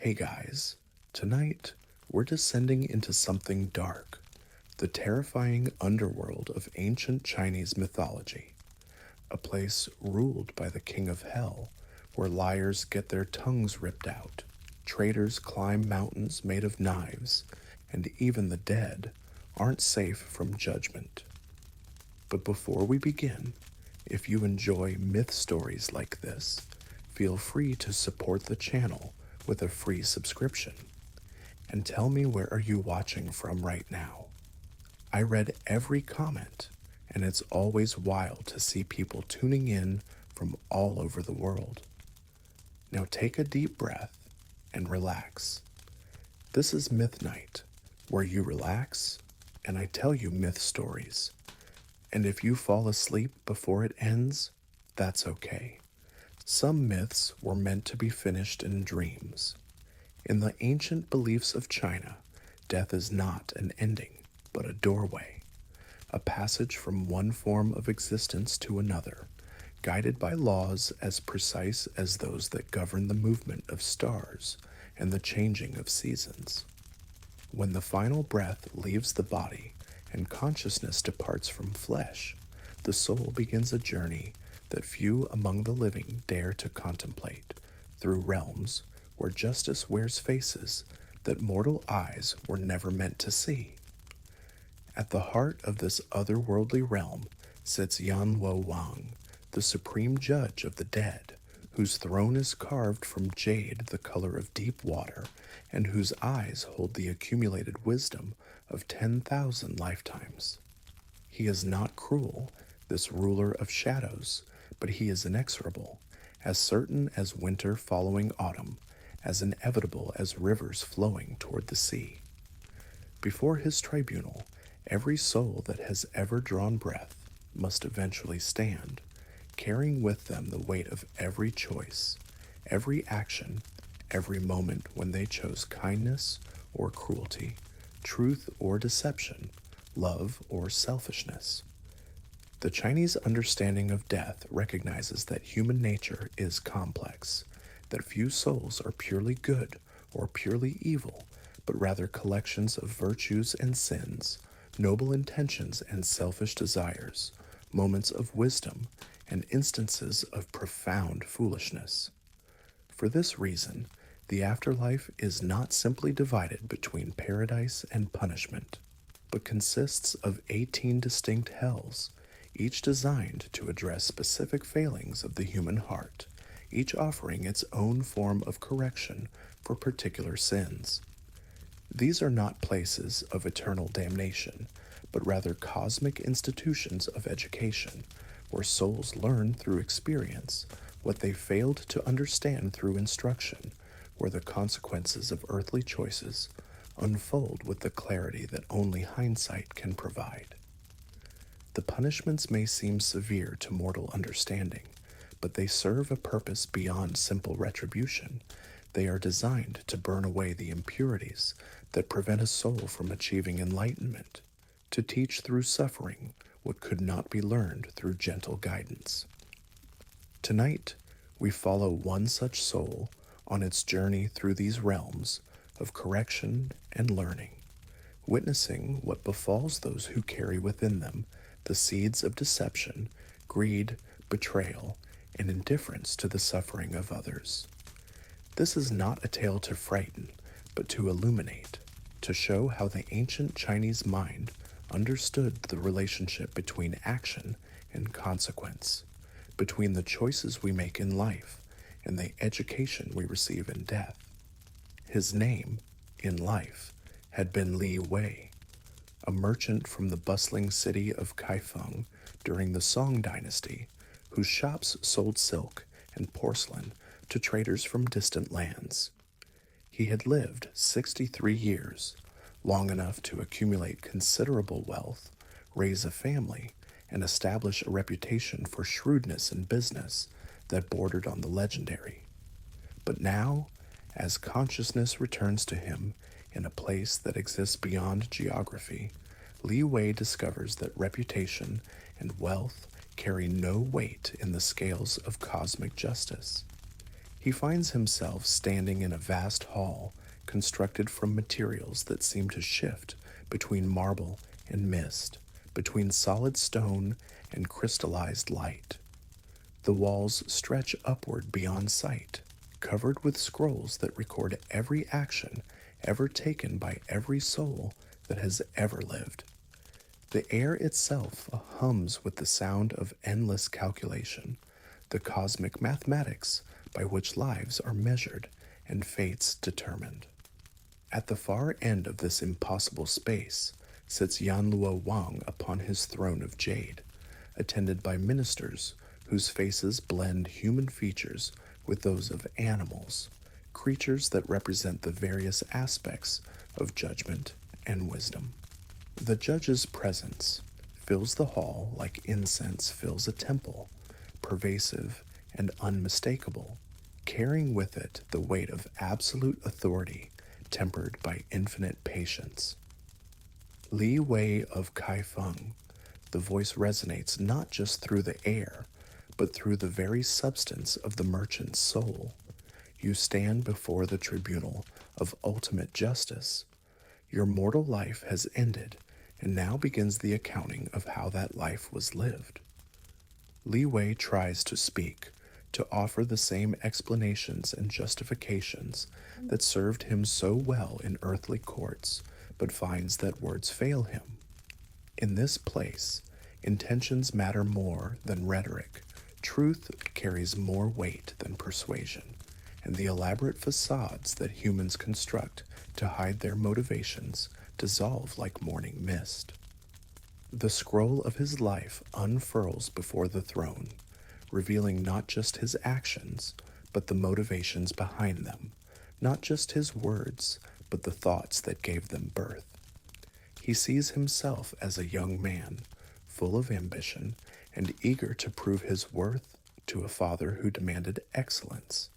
Hey guys, tonight we're descending into something dark, the terrifying underworld of ancient Chinese mythology, a place ruled by the King of Hell, where liars get their tongues ripped out, traitors climb mountains made of knives, and even the dead aren't safe from judgment. But before we begin, if you enjoy myth stories like this, feel free to support the channel with a free subscription. And tell me, where are you watching from right now? I read every comment, and it's always wild to see people tuning in from all over the world. Now take a deep breath and relax. This is Myth Night, where you relax and I tell you myth stories. And if you fall asleep before it ends, that's okay. Some myths were meant to be finished in dreams. In the ancient beliefs of China, death is not an ending, but a doorway, a passage from one form of existence to another, guided by laws as precise as those that govern the movement of stars and the changing of seasons. When the final breath leaves the body and consciousness departs from flesh, the soul begins a journey that few among the living dare to contemplate, through realms where justice wears faces that mortal eyes were never meant to see. At the heart of this otherworldly realm sits Yan Wo Wang, the supreme judge of the dead, whose throne is carved from jade the color of deep water, and whose eyes hold the accumulated wisdom of 10,000 lifetimes. He is not cruel, this ruler of shadows, but he is inexorable, as certain as winter following autumn, as inevitable as rivers flowing toward the sea. Before his tribunal, every soul that has ever drawn breath must eventually stand, carrying with them the weight of every choice, every action, every moment when they chose kindness or cruelty, truth or deception, love or selfishness. The Chinese understanding of death recognizes that human nature is complex, that few souls are purely good or purely evil, but rather collections of virtues and sins, noble intentions and selfish desires, moments of wisdom, and instances of profound foolishness. For this reason, the afterlife is not simply divided between paradise and punishment, but consists of 18 distinct hells, each designed to address specific failings of the human heart, each offering its own form of correction for particular sins. These are not places of eternal damnation, but rather cosmic institutions of education, where souls learn through experience what they failed to understand through instruction, where the consequences of earthly choices unfold with the clarity that only hindsight can provide. The punishments may seem severe to mortal understanding, but they serve a purpose beyond simple retribution. They are designed to burn away the impurities that prevent a soul from achieving enlightenment, to teach through suffering what could not be learned through gentle guidance. Tonight, we follow one such soul on its journey through these realms of correction and learning, witnessing what befalls those who carry within them the seeds of deception, greed, betrayal, and indifference to the suffering of others. This is not a tale to frighten, but to illuminate, to show how the ancient Chinese mind understood the relationship between action and consequence, between the choices we make in life and the education we receive in death. His name, in life, had been Li Wei, a merchant from the bustling city of Kaifeng during the Song dynasty, whose shops sold silk and porcelain to traders from distant lands. He had lived 63 years, long enough to accumulate considerable wealth, raise a family, and establish a reputation for shrewdness in business that bordered on the legendary. But now, as consciousness returns to him in a place that exists beyond geography, Li Wei discovers that reputation and wealth carry no weight in the scales of cosmic justice. He finds himself standing in a vast hall constructed from materials that seem to shift between marble and mist, between solid stone and crystallized light. The walls stretch upward beyond sight, covered with scrolls that record every action ever taken by every soul that has ever lived. The air itself hums with the sound of endless calculation, the cosmic mathematics by which lives are measured and fates determined. At the far end of this impossible space sits Yanluo Wang upon his throne of jade, attended by ministers whose faces blend human features with those of animals, creatures that represent the various aspects of judgment and wisdom. The judge's presence fills the hall like incense fills a temple, pervasive and unmistakable, carrying with it the weight of absolute authority tempered by infinite patience. Li Wei of Kaifeng, the voice resonates not just through the air, but through the very substance of the merchant's soul. You stand before the tribunal of ultimate justice. Your mortal life has ended, and now begins the accounting of how that life was lived. Li Wei tries to speak, to offer the same explanations and justifications that served him so well in earthly courts, but finds that words fail him. In this place, intentions matter more than rhetoric, truth carries more weight than persuasion, and the elaborate facades that humans construct to hide their motivations dissolve like morning mist. The scroll of his life unfurls before the throne, revealing not just his actions, but the motivations behind them, not just his words, but the thoughts that gave them birth. He sees himself as a young man, full of ambition and eager to prove his worth to a father who demanded excellence.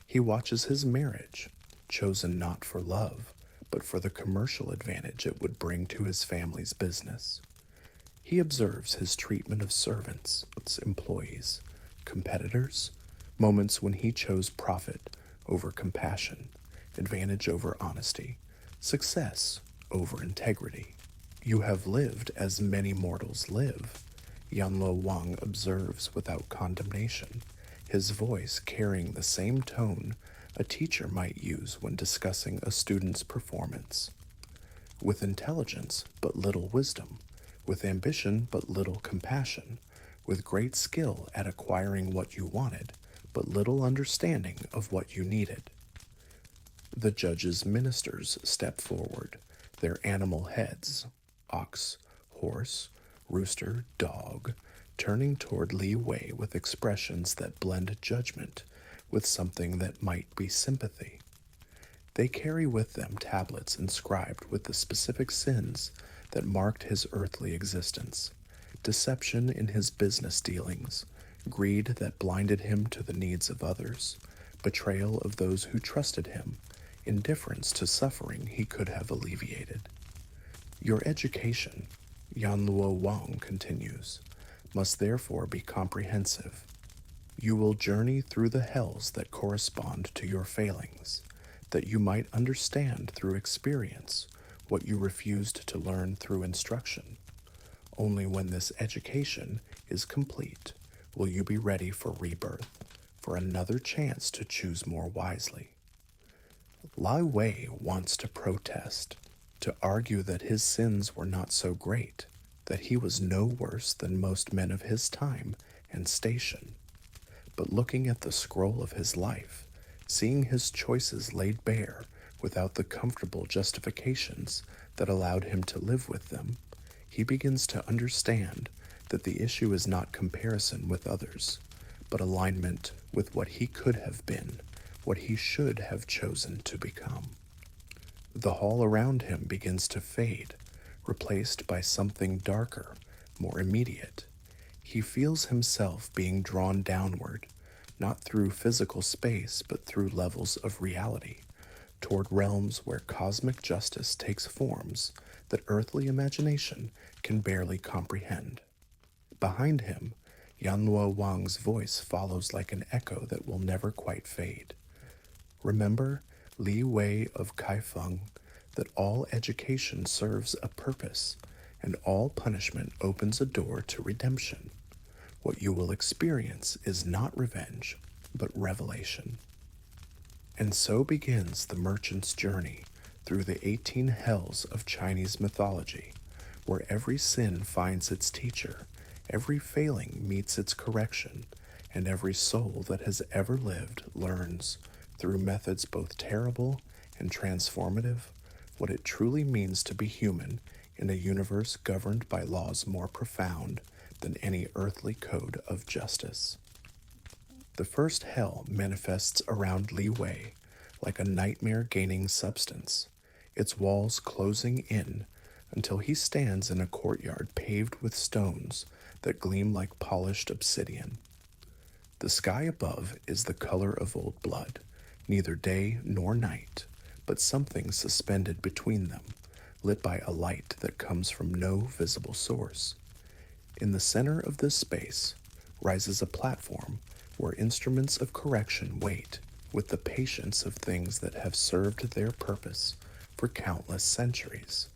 He watches his marriage, chosen not for love, but for the commercial advantage it would bring to his family's business. He observes his treatment of servants, its employees, competitors, moments when he chose profit over compassion, advantage over honesty, success over integrity. You have lived as many mortals live, Yanluo Wang observes without condemnation, his voice carrying the same tone a teacher might use when discussing a student's performance. With intelligence, but little wisdom, with ambition, but little compassion, with great skill at acquiring what you wanted, but little understanding of what you needed. The judge's ministers step forward, their animal heads, ox, horse, rooster, dog, turning toward Li Wei with expressions that blend judgment with something that might be sympathy. They carry with them tablets inscribed with the specific sins that marked his earthly existence, deception in his business dealings, greed that blinded him to the needs of others, betrayal of those who trusted him, indifference to suffering he could have alleviated. Your education, Yanluo Wang continues, must therefore be comprehensive. You will journey through the hells that correspond to your failings, that you might understand through experience what you refused to learn through instruction. Only when this education is complete will you be ready for rebirth, for another chance to choose more wisely. Lai Wei wants to protest, to argue that his sins were not so great, that he was no worse than most men of his time and station. But looking at the scroll of his life, seeing his choices laid bare without the comfortable justifications that allowed him to live with them, he begins to understand that the issue is not comparison with others, but alignment with what he could have been, what he should have chosen to become. The hall around him begins to fade, replaced by something darker, more immediate. He feels himself being drawn downward, not through physical space, but through levels of reality, toward realms where cosmic justice takes forms that earthly imagination can barely comprehend. Behind him, Yanluo Wang's voice follows like an echo that will never quite fade. Remember, Li Wei of Kaifeng, that all education serves a purpose, and all punishment opens a door to redemption. What you will experience is not revenge, but revelation. And so begins the merchant's journey through the 18 hells of Chinese mythology, where every sin finds its teacher, every failing meets its correction, and every soul that has ever lived learns, through methods both terrible and transformative, what it truly means to be human in a universe governed by laws more profound than any earthly code of justice. The first hell manifests around Li Wei like a nightmare gaining substance, its walls closing in until he stands in a courtyard paved with stones that gleam like polished obsidian. The sky above is the color of old blood, neither day nor night, but something suspended between them, lit by a light that comes from no visible source. In the center of this space rises a platform where instruments of correction wait with the patience of things that have served their purpose for countless centuries.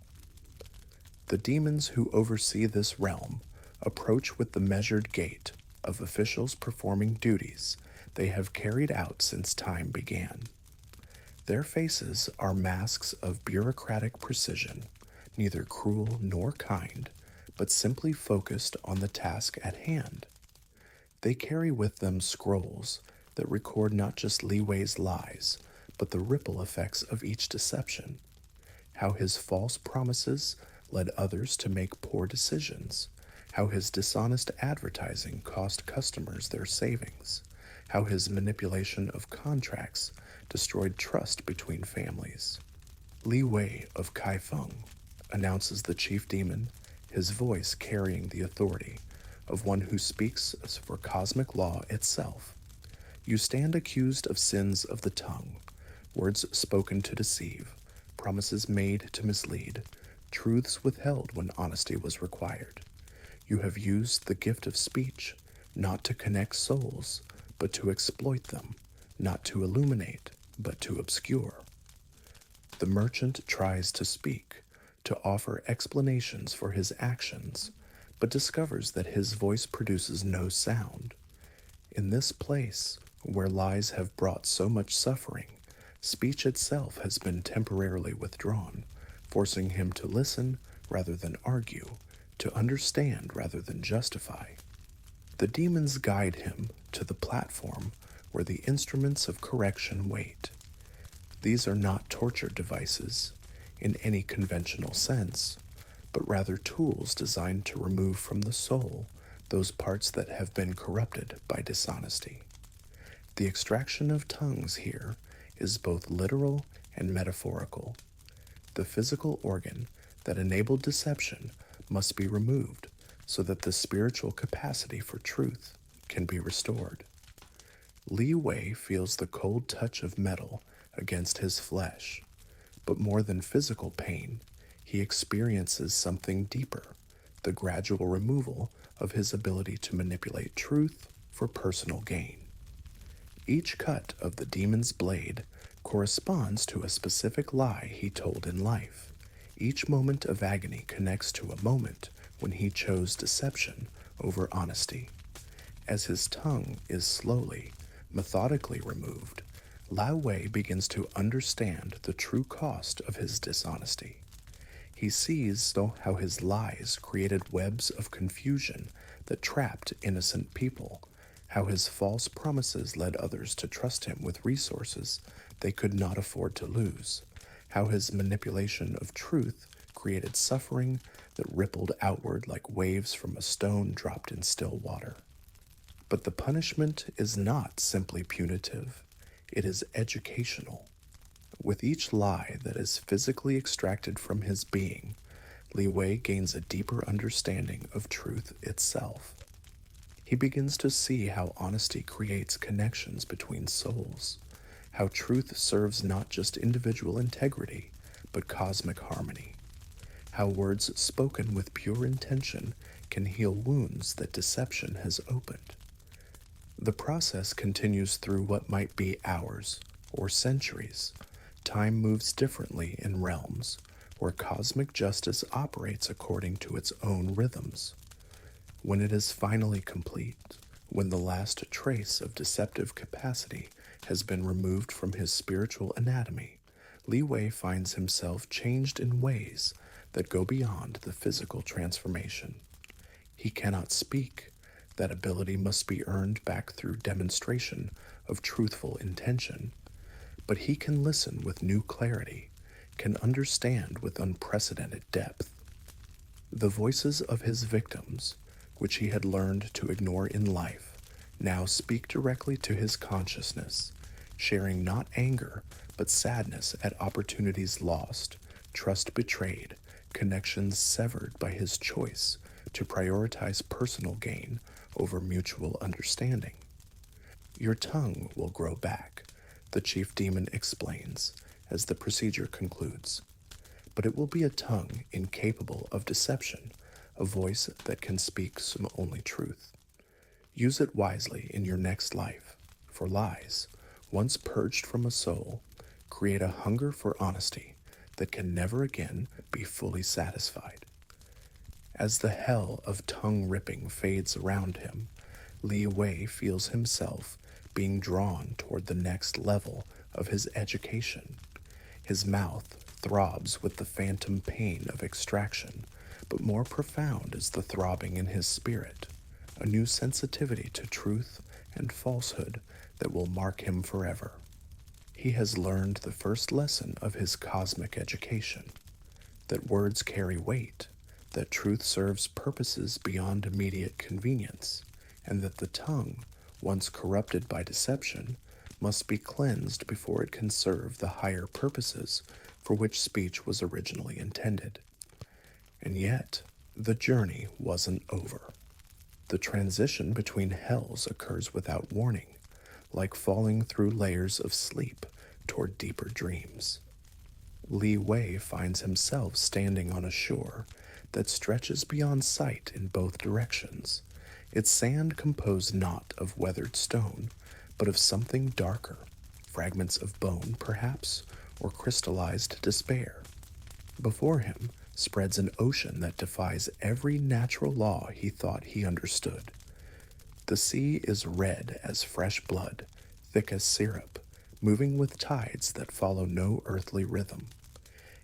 The demons who oversee this realm approach with the measured gait of officials performing duties they have carried out since time began. Their faces are masks of bureaucratic precision, neither cruel nor kind, but simply focused on the task at hand. They carry with them scrolls that record not just Li Wei's lies, but the ripple effects of each deception. How his false promises led others to make poor decisions, how his dishonest advertising cost customers their savings, how his manipulation of contracts destroyed trust between families. Li Wei of Kaifeng announces the chief demon, his voice carrying the authority of one who speaks for cosmic law itself. You stand accused of sins of the tongue, words spoken to deceive, promises made to mislead, truths withheld when honesty was required. You have used the gift of speech not to connect souls, but to exploit them, not to illuminate, but to obscure. The merchant tries to speak, to offer explanations for his actions, but discovers that his voice produces no sound. In this place, where lies have brought so much suffering, speech itself has been temporarily withdrawn, forcing him to listen rather than argue, to understand rather than justify. The demons guide him to the platform where the instruments of correction wait. These are not torture devices in any conventional sense, but rather tools designed to remove from the soul those parts that have been corrupted by dishonesty. The extraction of tongues here is both literal and metaphorical. The physical organ that enabled deception must be removed so that the spiritual capacity for truth can be restored. Li Wei feels the cold touch of metal against his flesh, but more than physical pain, he experiences something deeper, the gradual removal of his ability to manipulate truth for personal gain. Each cut of the demon's blade corresponds to a specific lie he told in life. Each moment of agony connects to a moment when he chose deception over honesty. As his tongue is slowly, methodically removed, Lao Wei begins to understand the true cost of his dishonesty. He sees how his lies created webs of confusion that trapped innocent people, how his false promises led others to trust him with resources they could not afford to lose, how his manipulation of truth created suffering that rippled outward like waves from a stone dropped in still water. But the punishment is not simply punitive, it is educational. With each lie that is physically extracted from his being, Li Wei gains a deeper understanding of truth itself. He begins to see how honesty creates connections between souls, how truth serves not just individual integrity, but cosmic harmony, how words spoken with pure intention can heal wounds that deception has opened. The process continues through what might be hours or centuries. Time moves differently in realms where cosmic justice operates according to its own rhythms. When it is finally complete, when the last trace of deceptive capacity has been removed from his spiritual anatomy, Li Wei finds himself changed in ways that go beyond the physical transformation. He cannot speak. That ability must be earned back through demonstration of truthful intention. But he can listen with new clarity, can understand with unprecedented depth. The voices of his victims, which he had learned to ignore in life, now speak directly to his consciousness, sharing not anger, but sadness at opportunities lost, trust betrayed, connections severed by his choice to prioritize personal gain over mutual understanding. Your tongue will grow back, the chief demon explains as the procedure concludes. But it will be a tongue incapable of deception, a voice that can speak some only truth. Use it wisely in your next life, for lies, once purged from a soul, create a hunger for honesty that can never again be fully satisfied. As the hell of tongue ripping fades around him, Li Wei feels himself being drawn toward the next level of his education. His mouth throbs with the phantom pain of extraction, but more profound is the throbbing in his spirit, a new sensitivity to truth and falsehood that will mark him forever. He has learned the first lesson of his cosmic education, that words carry weight, that truth serves purposes beyond immediate convenience, and that the tongue, once corrupted by deception, must be cleansed before it can serve the higher purposes for which speech was originally intended. And yet, the journey wasn't over. The transition between hells occurs without warning, like falling through layers of sleep toward deeper dreams. Li Wei finds himself standing on a shore that stretches beyond sight in both directions, its sand composed not of weathered stone, but of something darker, fragments of bone, perhaps, or crystallized despair. Before him spreads an ocean that defies every natural law he thought he understood. The sea is red as fresh blood, thick as syrup, moving with tides that follow no earthly rhythm.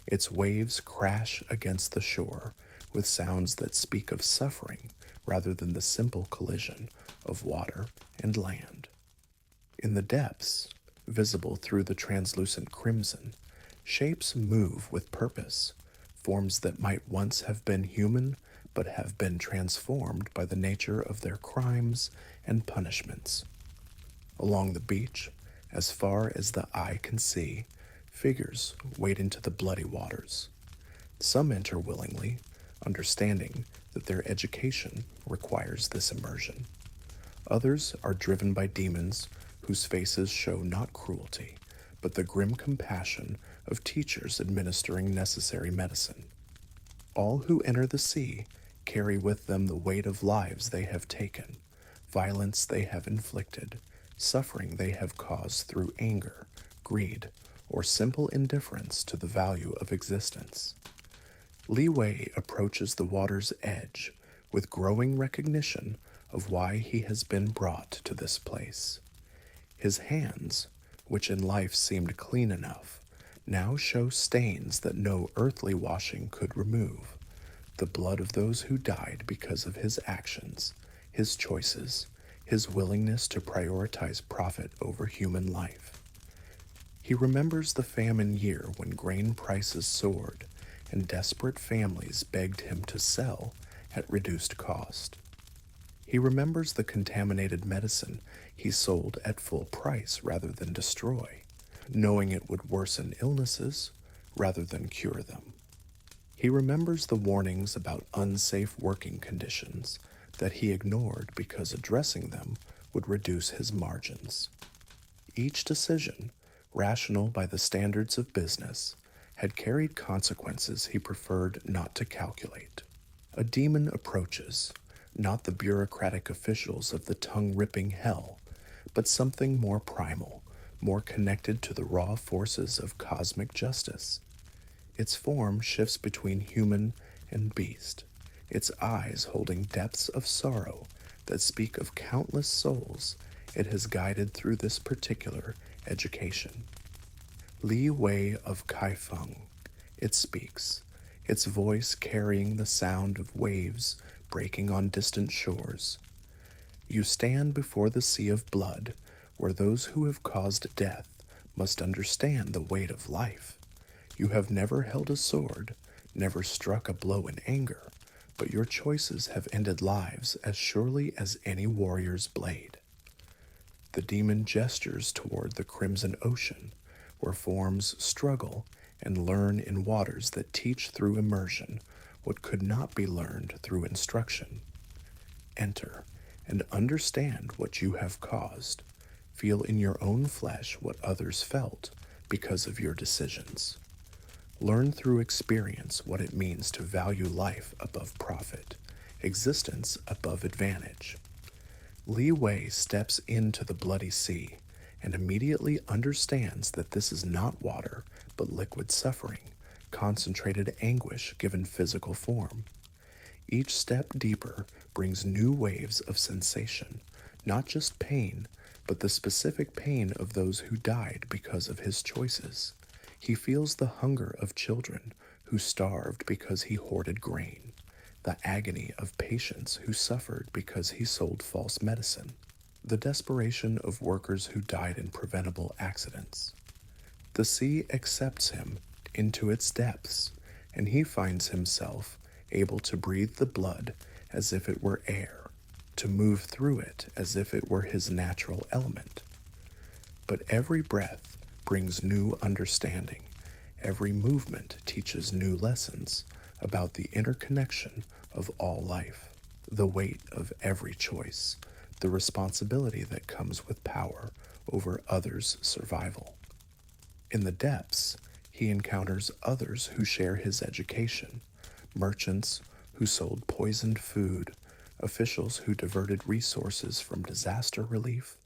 Its waves crash against the shore with sounds that speak of suffering rather than the simple collision of water and land. In the depths, visible through the translucent crimson, shapes move with purpose, forms that might once have been human but have been transformed by the nature of their crimes and punishments. Along the beach, as far as the eye can see, figures wade into the bloody waters. Some enter willingly, understanding that their education requires this immersion. Others are driven by demons whose faces show not cruelty, but the grim compassion of teachers administering necessary medicine. All who enter the sea carry with them the weight of lives they have taken, violence they have inflicted, suffering they have caused through anger, greed, or simple indifference to the value of existence. Li Wei approaches the water's edge with growing recognition of why he has been brought to this place. His hands, which in life seemed clean enough, now show stains that no earthly washing could remove, the blood of those who died because of his actions, his choices, his willingness to prioritize profit over human life. He remembers the famine year when grain prices soared and desperate families begged him to sell at reduced cost. He remembers the contaminated medicine he sold at full price rather than destroy, knowing it would worsen illnesses rather than cure them. He remembers the warnings about unsafe working conditions that he ignored because addressing them would reduce his margins. Each decision, rational by the standards of business, had carried consequences he preferred not to calculate. A demon approaches, not the bureaucratic officials of the tongue-ripping hell, but something more primal, more connected to the raw forces of cosmic justice. Its form shifts between human and beast, its eyes holding depths of sorrow that speak of countless souls it has guided through this particular education. Li Wei of Kaifeng, it speaks, its voice carrying the sound of waves breaking on distant shores. You stand before the sea of blood, where those who have caused death must understand the weight of life. You have never held a sword, never struck a blow in anger, but your choices have ended lives as surely as any warrior's blade. The demon gestures toward the crimson ocean, where forms struggle and learn in waters that teach through immersion what could not be learned through instruction. Enter and understand what you have caused. Feel in your own flesh what others felt because of your decisions. Learn through experience what it means to value life above profit, existence above advantage. Li Wei steps into the bloody sea and immediately understands that this is not water, but liquid suffering, concentrated anguish given physical form. Each step deeper brings new waves of sensation, not just pain, but the specific pain of those who died because of his choices. He feels the hunger of children who starved because he hoarded grain, the agony of patients who suffered because he sold false medicine, the desperation of workers who died in preventable accidents. The sea accepts him into its depths, and he finds himself able to breathe the blood as if it were air, to move through it as if it were his natural element. But every breath brings new understanding. Every movement teaches new lessons about the interconnection of all life, the weight of every choice, the responsibility that comes with power over others' survival. In the depths, he encounters others who share his education, merchants who sold poisoned food, officials who diverted resources from disaster relief,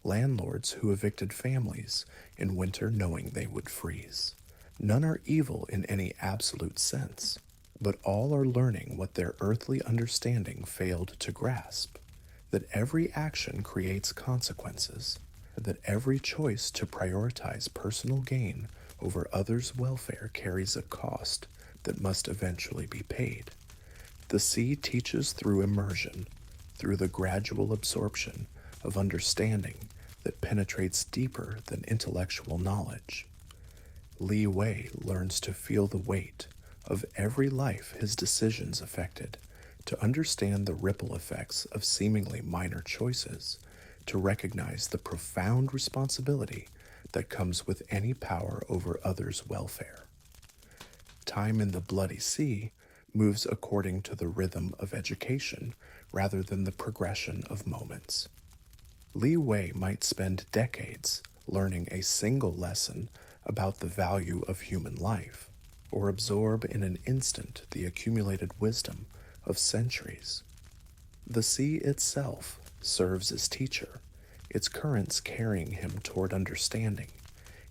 landlords who evicted families in winter knowing they would freeze. None are evil in any absolute sense, but all are learning what their earthly understanding failed to grasp, that every action creates consequences, that every choice to prioritize personal gain over others' welfare carries a cost that must eventually be paid. The sea teaches through immersion, through the gradual absorption of understanding that penetrates deeper than intellectual knowledge. Li Wei learns to feel the weight of every life his decisions affected, to understand the ripple effects of seemingly minor choices, to recognize the profound responsibility that comes with any power over others' welfare. Time in the bloody sea moves according to the rhythm of education rather than the progression of moments. Li Wei might spend decades learning a single lesson about the value of human life, or absorb in an instant the accumulated wisdom of centuries. The sea itself serves as teacher, its currents carrying him toward understanding,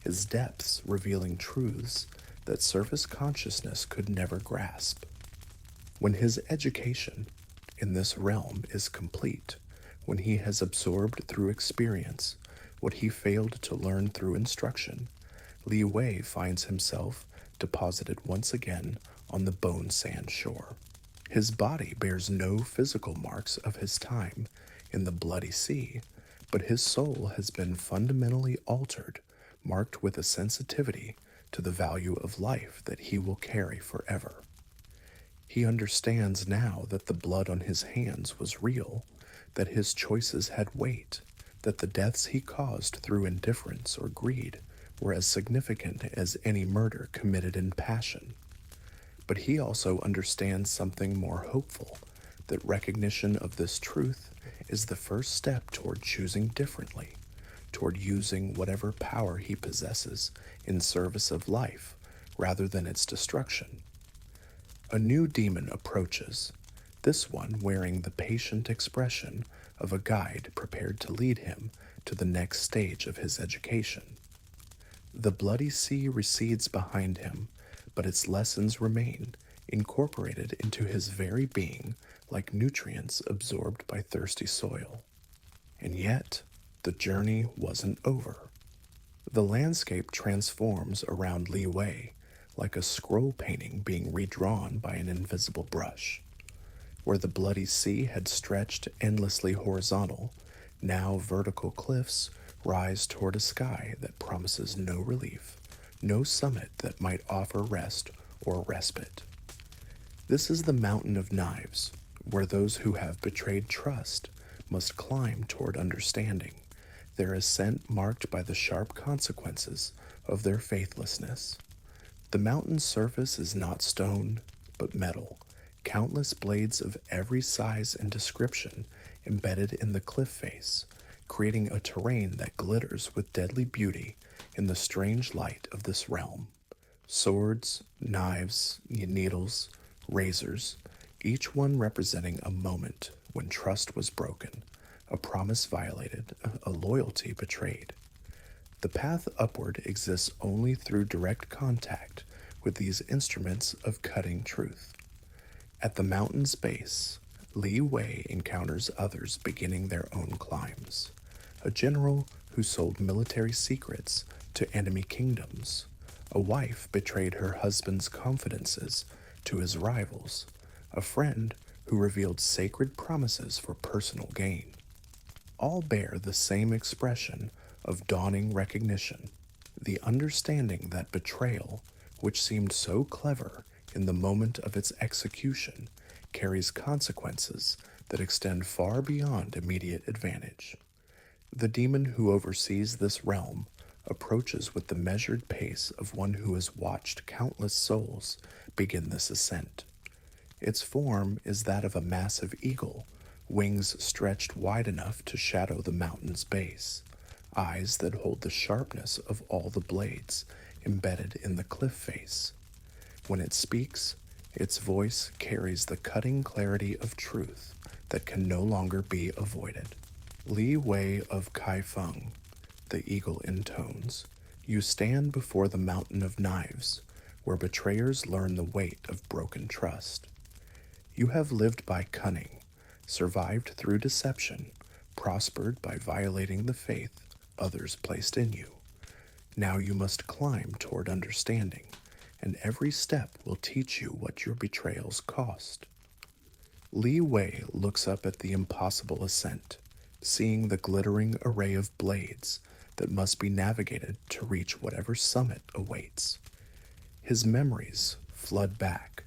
its depths revealing truths that surface consciousness could never grasp. When his education in this realm is complete, when he has absorbed through experience what he failed to learn through instruction, Li Wei finds himself deposited once again on the bone sand shore. His body bears no physical marks of his time in the bloody sea, but his soul has been fundamentally altered, marked with a sensitivity to the value of life that he will carry forever. He understands now that the blood on his hands was real, that his choices had weight, that the deaths he caused through indifference or greed were as significant as any murder committed in passion. But he also understands something more hopeful, that recognition of this truth is the first step toward choosing differently, toward using whatever power he possesses in service of life rather than its destruction. A new demon approaches, this one wearing the patient expression of a guide prepared to lead him to the next stage of his education. The bloody sea recedes behind him, but its lessons remain, incorporated into his very being like nutrients absorbed by thirsty soil. And yet, the journey wasn't over. The landscape transforms around Li Wei like a scroll painting being redrawn by an invisible brush. Where the bloody sea had stretched endlessly horizontal, now vertical cliffs rise toward a sky that promises no relief, no summit that might offer rest or respite. This is the mountain of knives, where those who have betrayed trust must climb toward understanding, their ascent marked by the sharp consequences of their faithlessness. The mountain's surface is not stone, but metal, countless blades of every size and description embedded in the cliff face, creating a terrain that glitters with deadly beauty in the strange light of this realm. Swords, knives, needles, razors, each one representing a moment when trust was broken, a promise violated, a loyalty betrayed. The path upward exists only through direct contact with these instruments of cutting truth. At the mountain's base, Li Wei encounters others beginning their own climbs. A general who sold military secrets to enemy kingdoms. A wife betrayed her husband's confidences to his rivals. A friend who revealed sacred promises for personal gain. All bear the same expression of dawning recognition, the understanding that betrayal, which seemed so clever in the moment of its execution, carries consequences that extend far beyond immediate advantage. The demon who oversees this realm approaches with the measured pace of one who has watched countless souls begin this ascent. Its form is that of a massive eagle, wings stretched wide enough to shadow the mountain's base, eyes that hold the sharpness of all the blades embedded in the cliff face. When it speaks, its voice carries the cutting clarity of truth that can no longer be avoided. Li Wei of Kaifeng, the eagle intones, you stand before the mountain of knives, where betrayers learn the weight of broken trust. You have lived by cunning, survived through deception, prospered by violating the faith others placed in you. Now you must climb toward understanding, and every step will teach you what your betrayals cost. Li Wei looks up at the impossible ascent, seeing the glittering array of blades that must be navigated to reach whatever summit awaits. His memories flood back.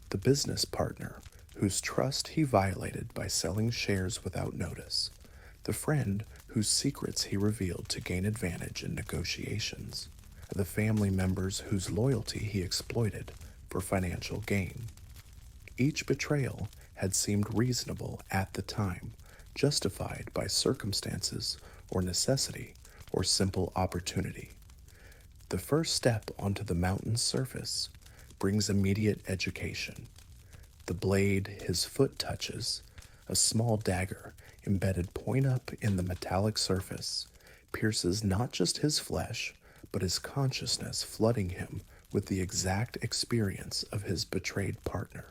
The business partner whose trust he violated by selling shares without notice. The friend whose secrets he revealed to gain advantage in negotiations. The family members whose loyalty he exploited for financial gain. Each betrayal had seemed reasonable at the time, justified by circumstances or necessity or simple opportunity. The first step onto the mountain's surface brings immediate education. The blade his foot touches, a small dagger embedded point up in the metallic surface, pierces not just his flesh, but his consciousness, flooding him with the exact experience of his betrayed partner.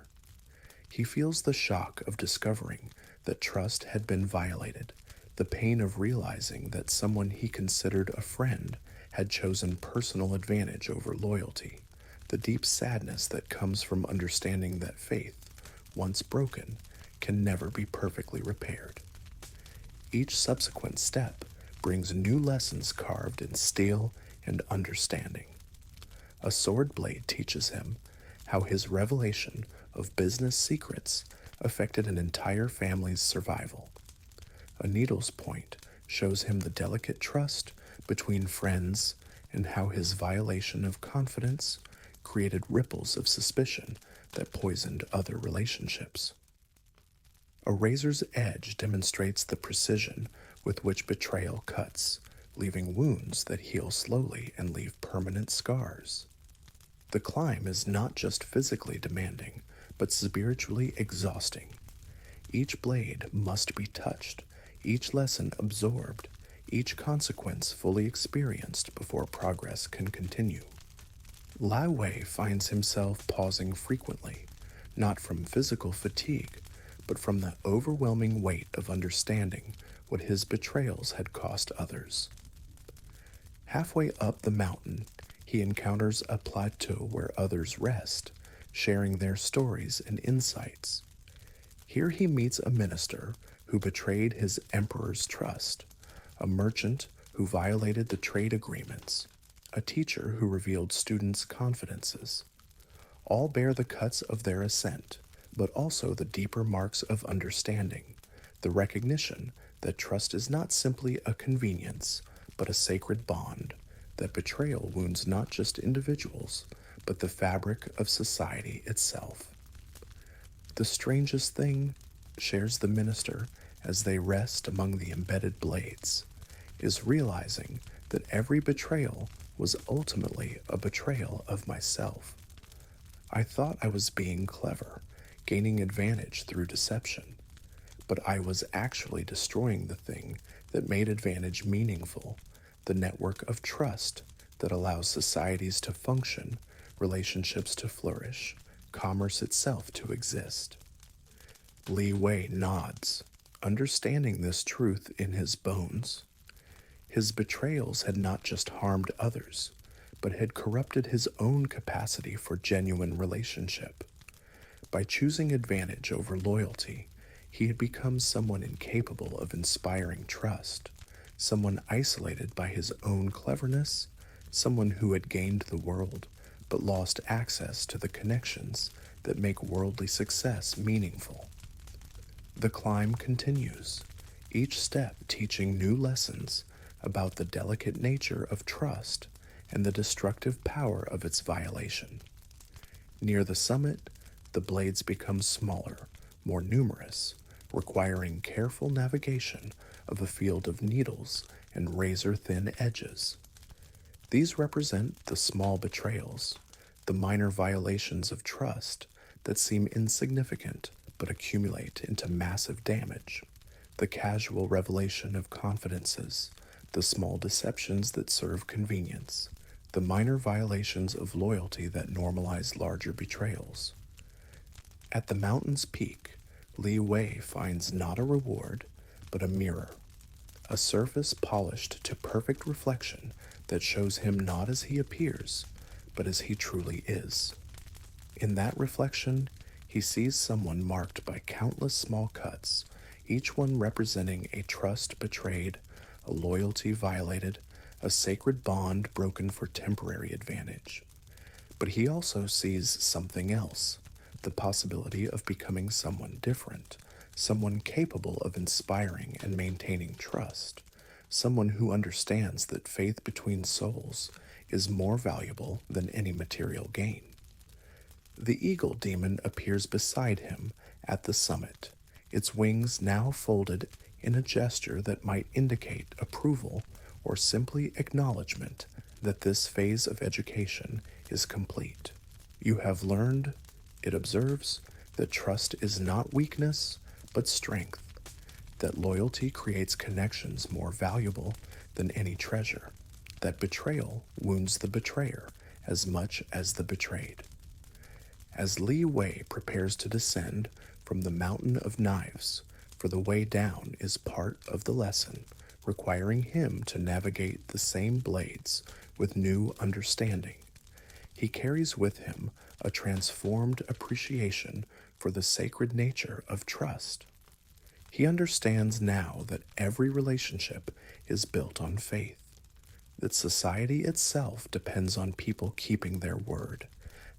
He feels the shock of discovering that trust had been violated, the pain of realizing that someone he considered a friend had chosen personal advantage over loyalty, the deep sadness that comes from understanding that faith, once broken, can never be perfectly repaired. Each subsequent step brings new lessons carved in steel and understanding. A sword blade teaches him how his revelation of business secrets affected an entire family's survival. A needle's point shows him the delicate trust between friends and how his violation of confidence created ripples of suspicion that poisoned other relationships. A razor's edge demonstrates the precision with which betrayal cuts, leaving wounds that heal slowly and leave permanent scars. The climb is not just physically demanding, but spiritually exhausting. Each blade must be touched, each lesson absorbed, each consequence fully experienced before progress can continue. Lai Wei finds himself pausing frequently, not from physical fatigue, but from the overwhelming weight of understanding what his betrayals had cost others. Halfway up the mountain, he encounters a plateau where others rest, sharing their stories and insights. Here he meets a minister who betrayed his emperor's trust, a merchant who violated the trade agreements, a teacher who revealed students' confidences. All bear the cuts of their ascent, but also the deeper marks of understanding, the recognition that trust is not simply a convenience, but a sacred bond, that betrayal wounds not just individuals, but the fabric of society itself. The strangest thing, shares the minister as they rest among the embedded blades, is realizing that every betrayal was ultimately a betrayal of myself. I thought I was being clever, gaining advantage through deception, but I was actually destroying the thing that made advantage meaningful, the network of trust that allows societies to function, relationships to flourish, commerce itself to exist. Li Wei nods, understanding this truth in his bones. His betrayals had not just harmed others, but had corrupted his own capacity for genuine relationship. By choosing advantage over loyalty, he had become someone incapable of inspiring trust, someone isolated by his own cleverness, someone who had gained the world but lost access to the connections that make worldly success meaningful. The climb continues, each step teaching new lessons about the delicate nature of trust and the destructive power of its violation. Near the summit, the blades become smaller, more numerous, requiring careful navigation of a field of needles and razor-thin edges. These represent the small betrayals, the minor violations of trust that seem insignificant but accumulate into massive damage, the casual revelation of confidences, the small deceptions that serve convenience, the minor violations of loyalty that normalize larger betrayals. At the mountain's peak, Li Wei finds not a reward, but a mirror, a surface polished to perfect reflection that shows him not as he appears, but as he truly is. In that reflection, he sees someone marked by countless small cuts, each one representing a trust betrayed, a loyalty violated, a sacred bond broken for temporary advantage. But he also sees something else, the possibility of becoming someone different, someone capable of inspiring and maintaining trust, someone who understands that faith between souls is more valuable than any material gain. The eagle demon appears beside him at the summit, its wings now folded in a gesture that might indicate approval or simply acknowledgement that this phase of education is complete. You have learned, it observes, that trust is not weakness, but strength, that loyalty creates connections more valuable than any treasure, that betrayal wounds the betrayer as much as the betrayed. As Li Wei prepares to descend from the mountain of knives, for the way down is part of the lesson, requiring him to navigate the same blades with new understanding. He carries with him a transformed appreciation for the sacred nature of trust. He understands now that every relationship is built on faith, that society itself depends on people keeping their word,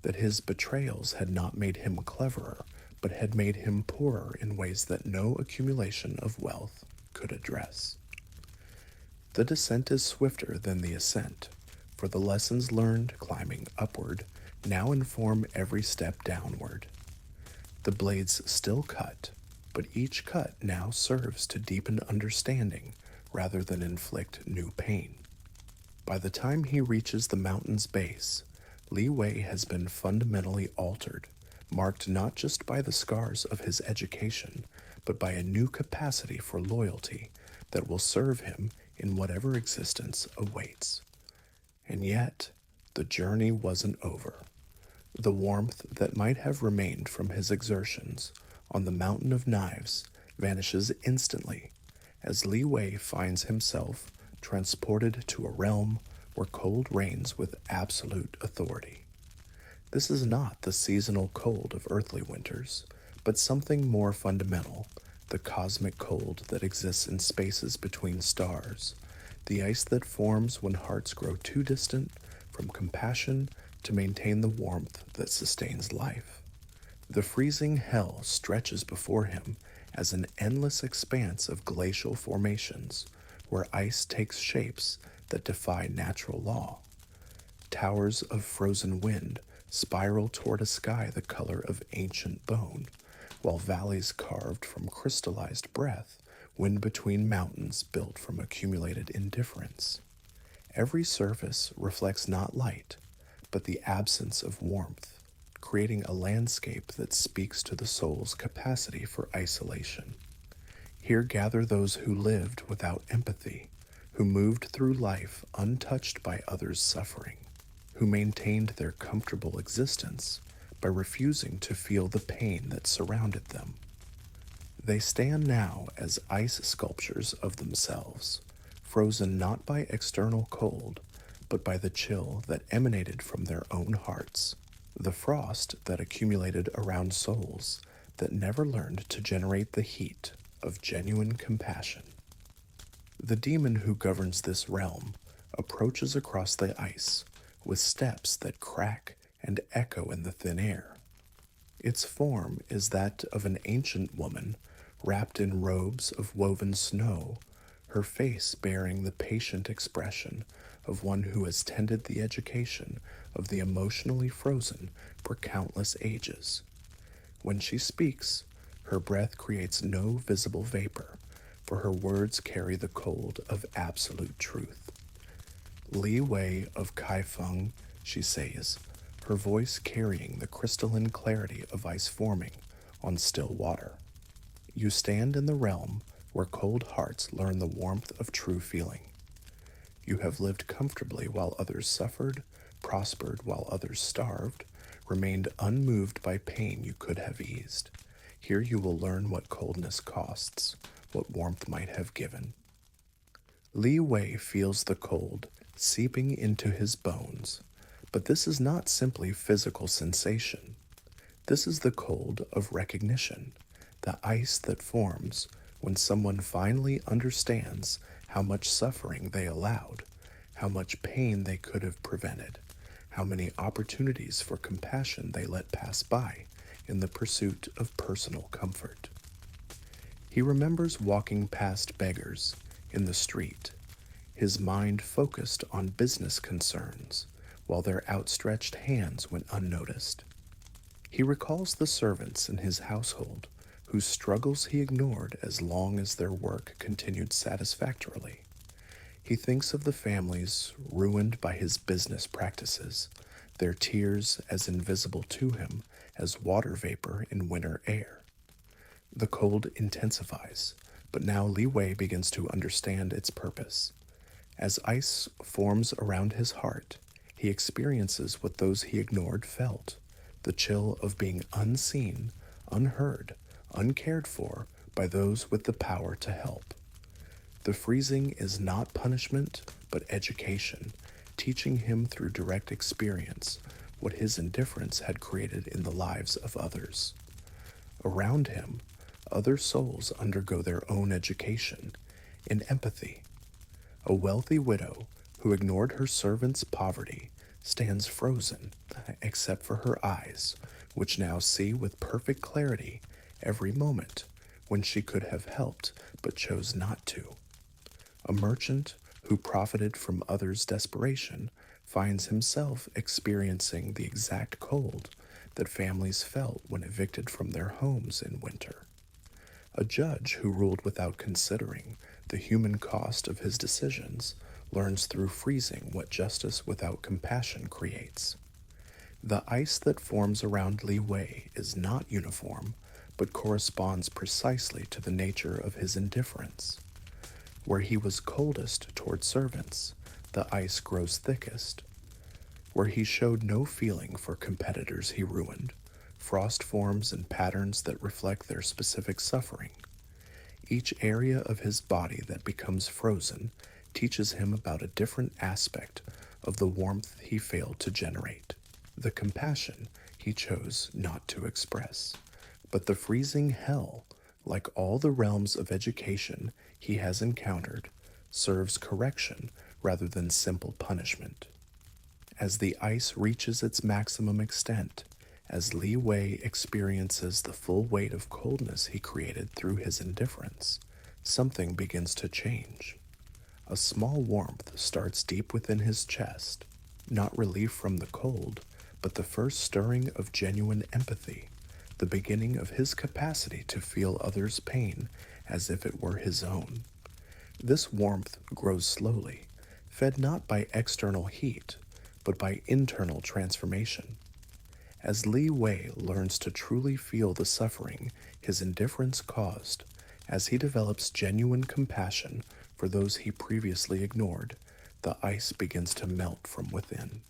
that his betrayals had not made him cleverer, but had made him poorer in ways that no accumulation of wealth could address. The descent is swifter than the ascent, for the lessons learned climbing upward now inform every step downward. The blades still cut, but each cut now serves to deepen understanding rather than inflict new pain. By the time he reaches the mountain's base, Li Wei has been fundamentally altered, marked not just by the scars of his education, but by a new capacity for loyalty that will serve him in whatever existence awaits. And yet, the journey wasn't over. The warmth that might have remained from his exertions on the Mountain of Knives vanishes instantly as Li Wei finds himself transported to a realm where cold reigns with absolute authority. This is not the seasonal cold of earthly winters, but something more fundamental, the cosmic cold that exists in spaces between stars, the ice that forms when hearts grow too distant from compassion to maintain the warmth that sustains life. The freezing hell stretches before him as an endless expanse of glacial formations where ice takes shapes that defy natural law. Towers of frozen wind spiral toward a sky the color of ancient bone, while valleys carved from crystallized breath wind between mountains built from accumulated indifference. Every surface reflects not light, but the absence of warmth, creating a landscape that speaks to the soul's capacity for isolation. Here gather those who lived without empathy, who moved through life untouched by others' suffering, who maintained their comfortable existence by refusing to feel the pain that surrounded them. They stand now as ice sculptures of themselves, frozen not by external cold, but by the chill that emanated from their own hearts, the frost that accumulated around souls that never learned to generate the heat of genuine compassion. The demon who governs this realm approaches across the ice with steps that crack and echo in the thin air. Its form is that of an ancient woman wrapped in robes of woven snow, her face bearing the patient expression of one who has tended the education of the emotionally frozen for countless ages. When she speaks, her breath creates no visible vapor, for her words carry the cold of absolute truth. Li Wei of Kaifeng, she says, her voice carrying the crystalline clarity of ice forming on still water. You stand in the realm where cold hearts learn the warmth of true feeling. You have lived comfortably while others suffered, prospered while others starved, remained unmoved by pain you could have eased. Here you will learn what coldness costs, what warmth might have given. Li Wei feels the cold seeping into his bones, but this is not simply physical sensation. This is the cold of recognition, the ice that forms when someone finally understands how much suffering they allowed, how much pain they could have prevented, how many opportunities for compassion they let pass by in the pursuit of personal comfort. He remembers walking past beggars in the street, his mind focused on business concerns, while their outstretched hands went unnoticed. He recalls the servants in his household whose struggles he ignored as long as their work continued satisfactorily. He thinks of the families ruined by his business practices, their tears as invisible to him as water vapor in winter air. The cold intensifies, but now Li Wei begins to understand its purpose. As ice forms around his heart, he experiences what those he ignored felt, the chill of being unseen, unheard, uncared for by those with the power to help. The freezing is not punishment, but education, teaching him through direct experience what his indifference had created in the lives of others. Around him, other souls undergo their own education in empathy. A wealthy widow who ignored her servant's poverty stands frozen, except for her eyes, which now see with perfect clarity every moment when she could have helped but chose not to. A merchant who profited from others' desperation finds himself experiencing the exact cold that families felt when evicted from their homes in winter. A judge who ruled without considering the human cost of his decisions learns through freezing what justice without compassion creates. The ice that forms around Li Wei is not uniform, but corresponds precisely to the nature of his indifference. Where he was coldest toward servants, the ice grows thickest. Where he showed no feeling for competitors he ruined, frost forms in patterns that reflect their specific suffering. Each area of his body that becomes frozen teaches him about a different aspect of the warmth he failed to generate, the compassion he chose not to express. But the freezing hell, like all the realms of education he has encountered, serves correction rather than simple punishment. As the ice reaches its maximum extent, as Li Wei experiences the full weight of coldness he created through his indifference, something begins to change. A small warmth starts deep within his chest, not relief from the cold, but the first stirring of genuine empathy, the beginning of his capacity to feel others' pain as if it were his own. This warmth grows slowly, fed not by external heat, but by internal transformation. As Li Wei learns to truly feel the suffering his indifference caused, as he develops genuine compassion for those he previously ignored, the ice begins to melt from within.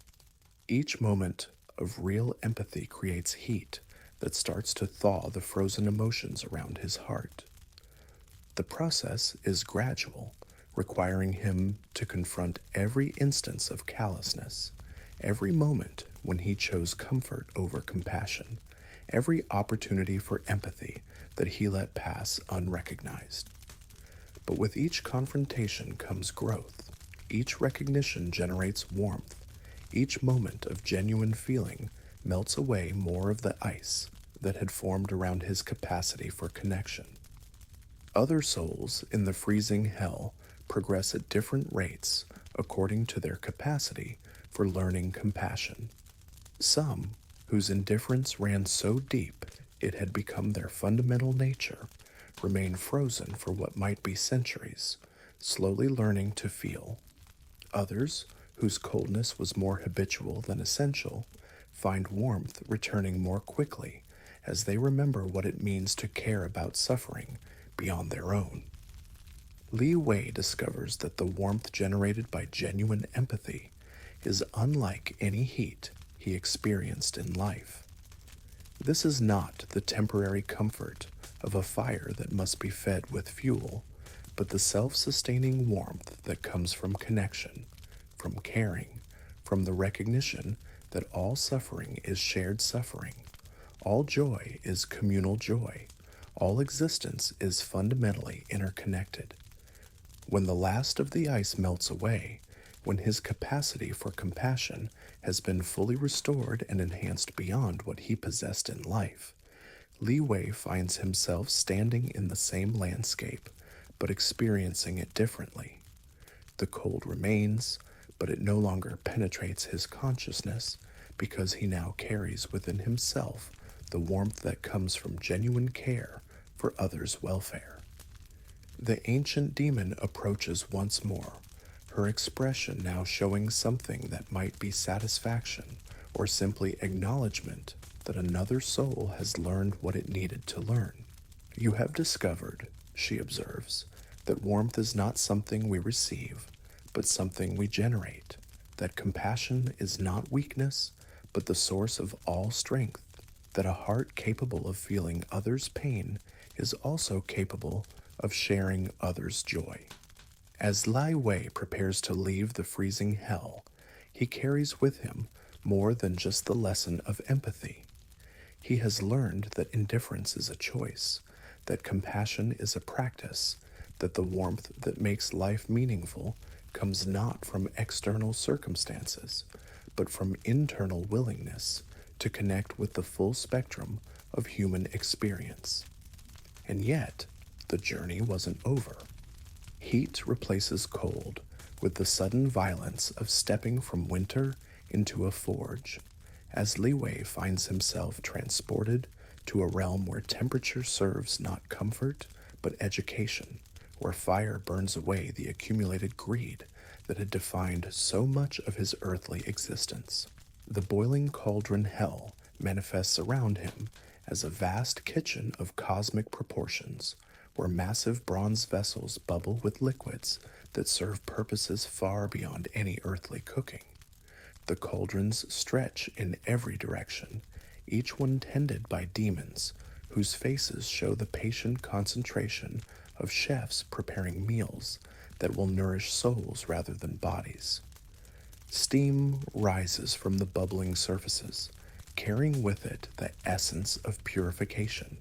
Each moment of real empathy creates heat that starts to thaw the frozen emotions around his heart. The process is gradual, requiring him to confront every instance of callousness, every moment when he chose comfort over compassion, every opportunity for empathy that he let pass unrecognized. But with each confrontation comes growth. Each recognition generates warmth. Each moment of genuine feeling melts away more of the ice that had formed around his capacity for connection. Other souls in the freezing hell progress at different rates according to their capacity for learning compassion. Some, whose indifference ran so deep it had become their fundamental nature, remain frozen for what might be centuries, slowly learning to feel. Others, whose coldness was more habitual than essential, find warmth returning more quickly as they remember what it means to care about suffering beyond their own. Li Wei discovers that the warmth generated by genuine empathy is unlike any heat he experienced in life. This is not the temporary comfort of a fire that must be fed with fuel, but the self-sustaining warmth that comes from connection, from caring, from the recognition that all suffering is shared suffering, all joy is communal joy, all existence is fundamentally interconnected. When the last of the ice melts away, when his capacity for compassion has been fully restored and enhanced beyond what he possessed in life, Li Wei finds himself standing in the same landscape, but experiencing it differently. The cold remains, but it no longer penetrates his consciousness because he now carries within himself the warmth that comes from genuine care for others' welfare. The ancient demon approaches once more, her expression now showing something that might be satisfaction or simply acknowledgement that another soul has learned what it needed to learn. You have discovered, she observes, that warmth is not something we receive, but something we generate, that compassion is not weakness, but the source of all strength, that a heart capable of feeling others' pain is also capable of sharing others' joy. As Lai Wei prepares to leave the freezing hell, he carries with him more than just the lesson of empathy. He has learned that indifference is a choice, that compassion is a practice, that the warmth that makes life meaningful comes not from external circumstances, but from internal willingness to connect with the full spectrum of human experience. And yet, the journey wasn't over. Heat replaces cold with the sudden violence of stepping from winter into a forge, as Li Wei finds himself transported to a realm where temperature serves not comfort but education, where fire burns away the accumulated greed that had defined so much of his earthly existence. The boiling cauldron hell manifests around him as a vast kitchen of cosmic proportions, where massive bronze vessels bubble with liquids that serve purposes far beyond any earthly cooking. The cauldrons stretch in every direction, each one tended by demons, whose faces show the patient concentration of chefs preparing meals that will nourish souls rather than bodies. Steam rises from the bubbling surfaces, carrying with it the essence of purification,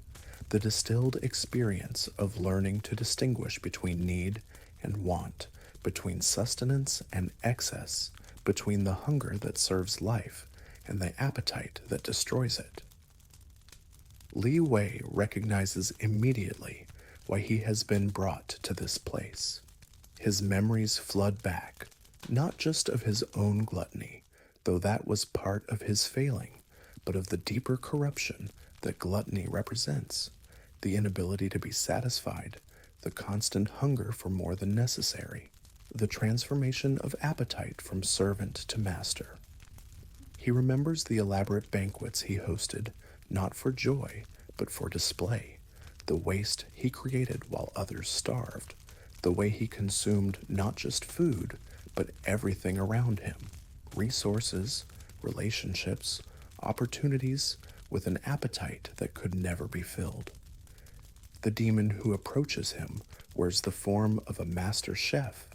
the distilled experience of learning to distinguish between need and want, between sustenance and excess, between the hunger that serves life and the appetite that destroys it. Li Wei recognizes immediately why he has been brought to this place. His memories flood back, not just of his own gluttony, though that was part of his failing, but of the deeper corruption that gluttony represents, the inability to be satisfied, the constant hunger for more than necessary, the transformation of appetite from servant to master. He remembers the elaborate banquets he hosted, not for joy, but for display, the waste he created while others starved, the way he consumed not just food, but everything around him, resources, relationships, opportunities, with an appetite that could never be filled. The demon who approaches him wears the form of a master chef,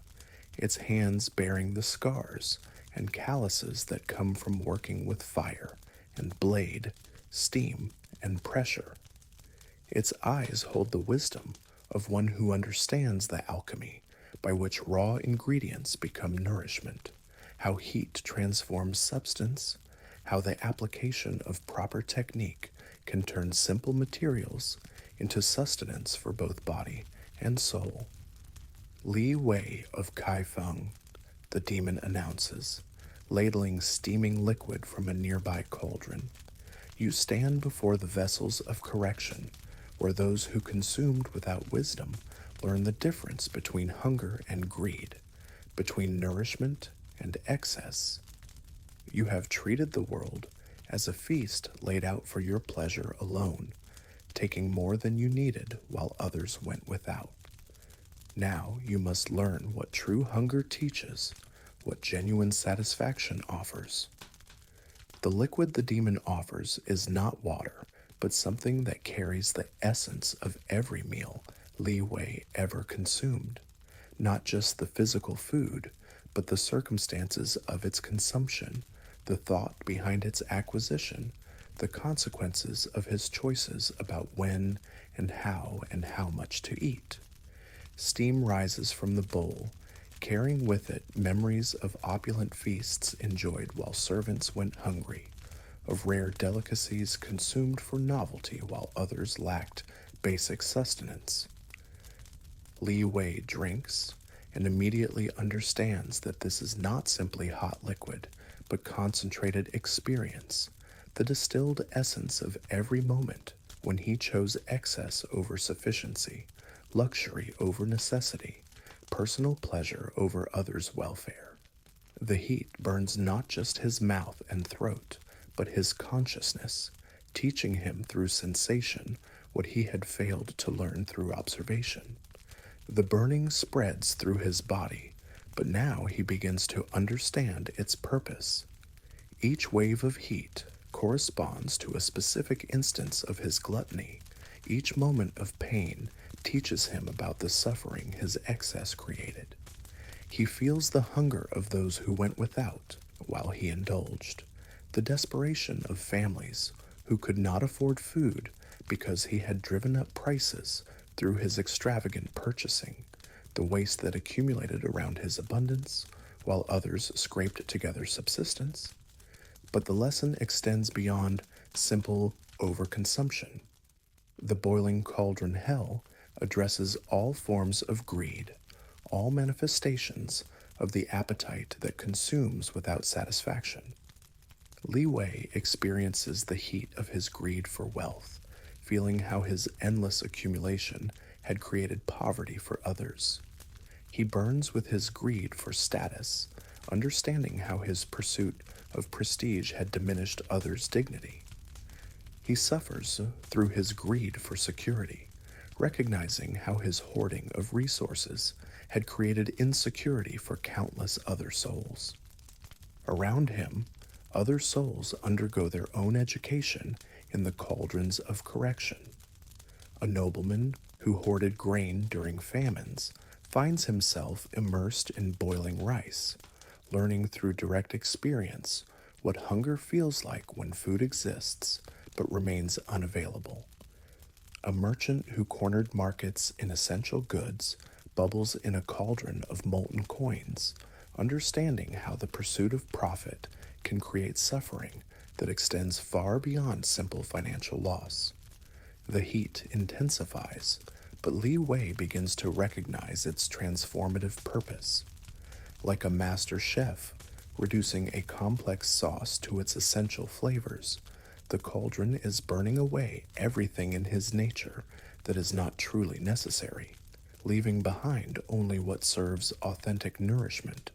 its hands bearing the scars and calluses that come from working with fire and blade, steam, and pressure. Its eyes hold the wisdom of one who understands the alchemy by which raw ingredients become nourishment, how heat transforms substance, how the application of proper technique can turn simple materials into sustenance for both body and soul. Li Wei of Kai Feng, the demon announces, ladling steaming liquid from a nearby cauldron. You stand before the vessels of correction, where those who consumed without wisdom learn the difference between hunger and greed, between nourishment and excess. You have treated the world as a feast laid out for your pleasure alone, taking more than you needed while others went without. Now you must learn what true hunger teaches, what genuine satisfaction offers. The liquid the demon offers is not water, but something that carries the essence of every meal Li Wei ever consumed, not just the physical food, but the circumstances of its consumption, the thought behind its acquisition, the consequences of his choices about when and how much to eat. Steam rises from the bowl, carrying with it memories of opulent feasts enjoyed while servants went hungry, of rare delicacies consumed for novelty while others lacked basic sustenance. Li Wei drinks and immediately understands that this is not simply hot liquid, but concentrated experience, the distilled essence of every moment when he chose excess over sufficiency, luxury over necessity, personal pleasure over others' welfare. The heat burns not just his mouth and throat, but his consciousness, teaching him through sensation what he had failed to learn through observation. The burning spreads through his body, but now he begins to understand its purpose. Each wave of heat corresponds to a specific instance of his gluttony. Each moment of pain teaches him about the suffering his excess created. He feels the hunger of those who went without while he indulged, the desperation of families who could not afford food because he had driven up prices through his extravagant purchasing, the waste that accumulated around his abundance while others scraped together subsistence. But the lesson extends beyond simple overconsumption. The boiling cauldron hell addresses all forms of greed, all manifestations of the appetite that consumes without satisfaction. Li Wei experiences the heat of his greed for wealth, feeling how his endless accumulation had created poverty for others. He burns with his greed for status, understanding how his pursuit of prestige had diminished others' dignity. He suffers through his greed for security, recognizing how his hoarding of resources had created insecurity for countless other souls. Around him, other souls undergo their own education in the cauldrons of correction. A nobleman who hoarded grain during famines finds himself immersed in boiling rice, learning through direct experience what hunger feels like when food exists but remains unavailable. A merchant who cornered markets in essential goods bubbles in a cauldron of molten coins, understanding how the pursuit of profit can create suffering that extends far beyond simple financial loss. The heat intensifies, but Li Wei begins to recognize its transformative purpose. Like a master chef, reducing a complex sauce to its essential flavors, the cauldron is burning away everything in his nature that is not truly necessary, leaving behind only what serves authentic nourishment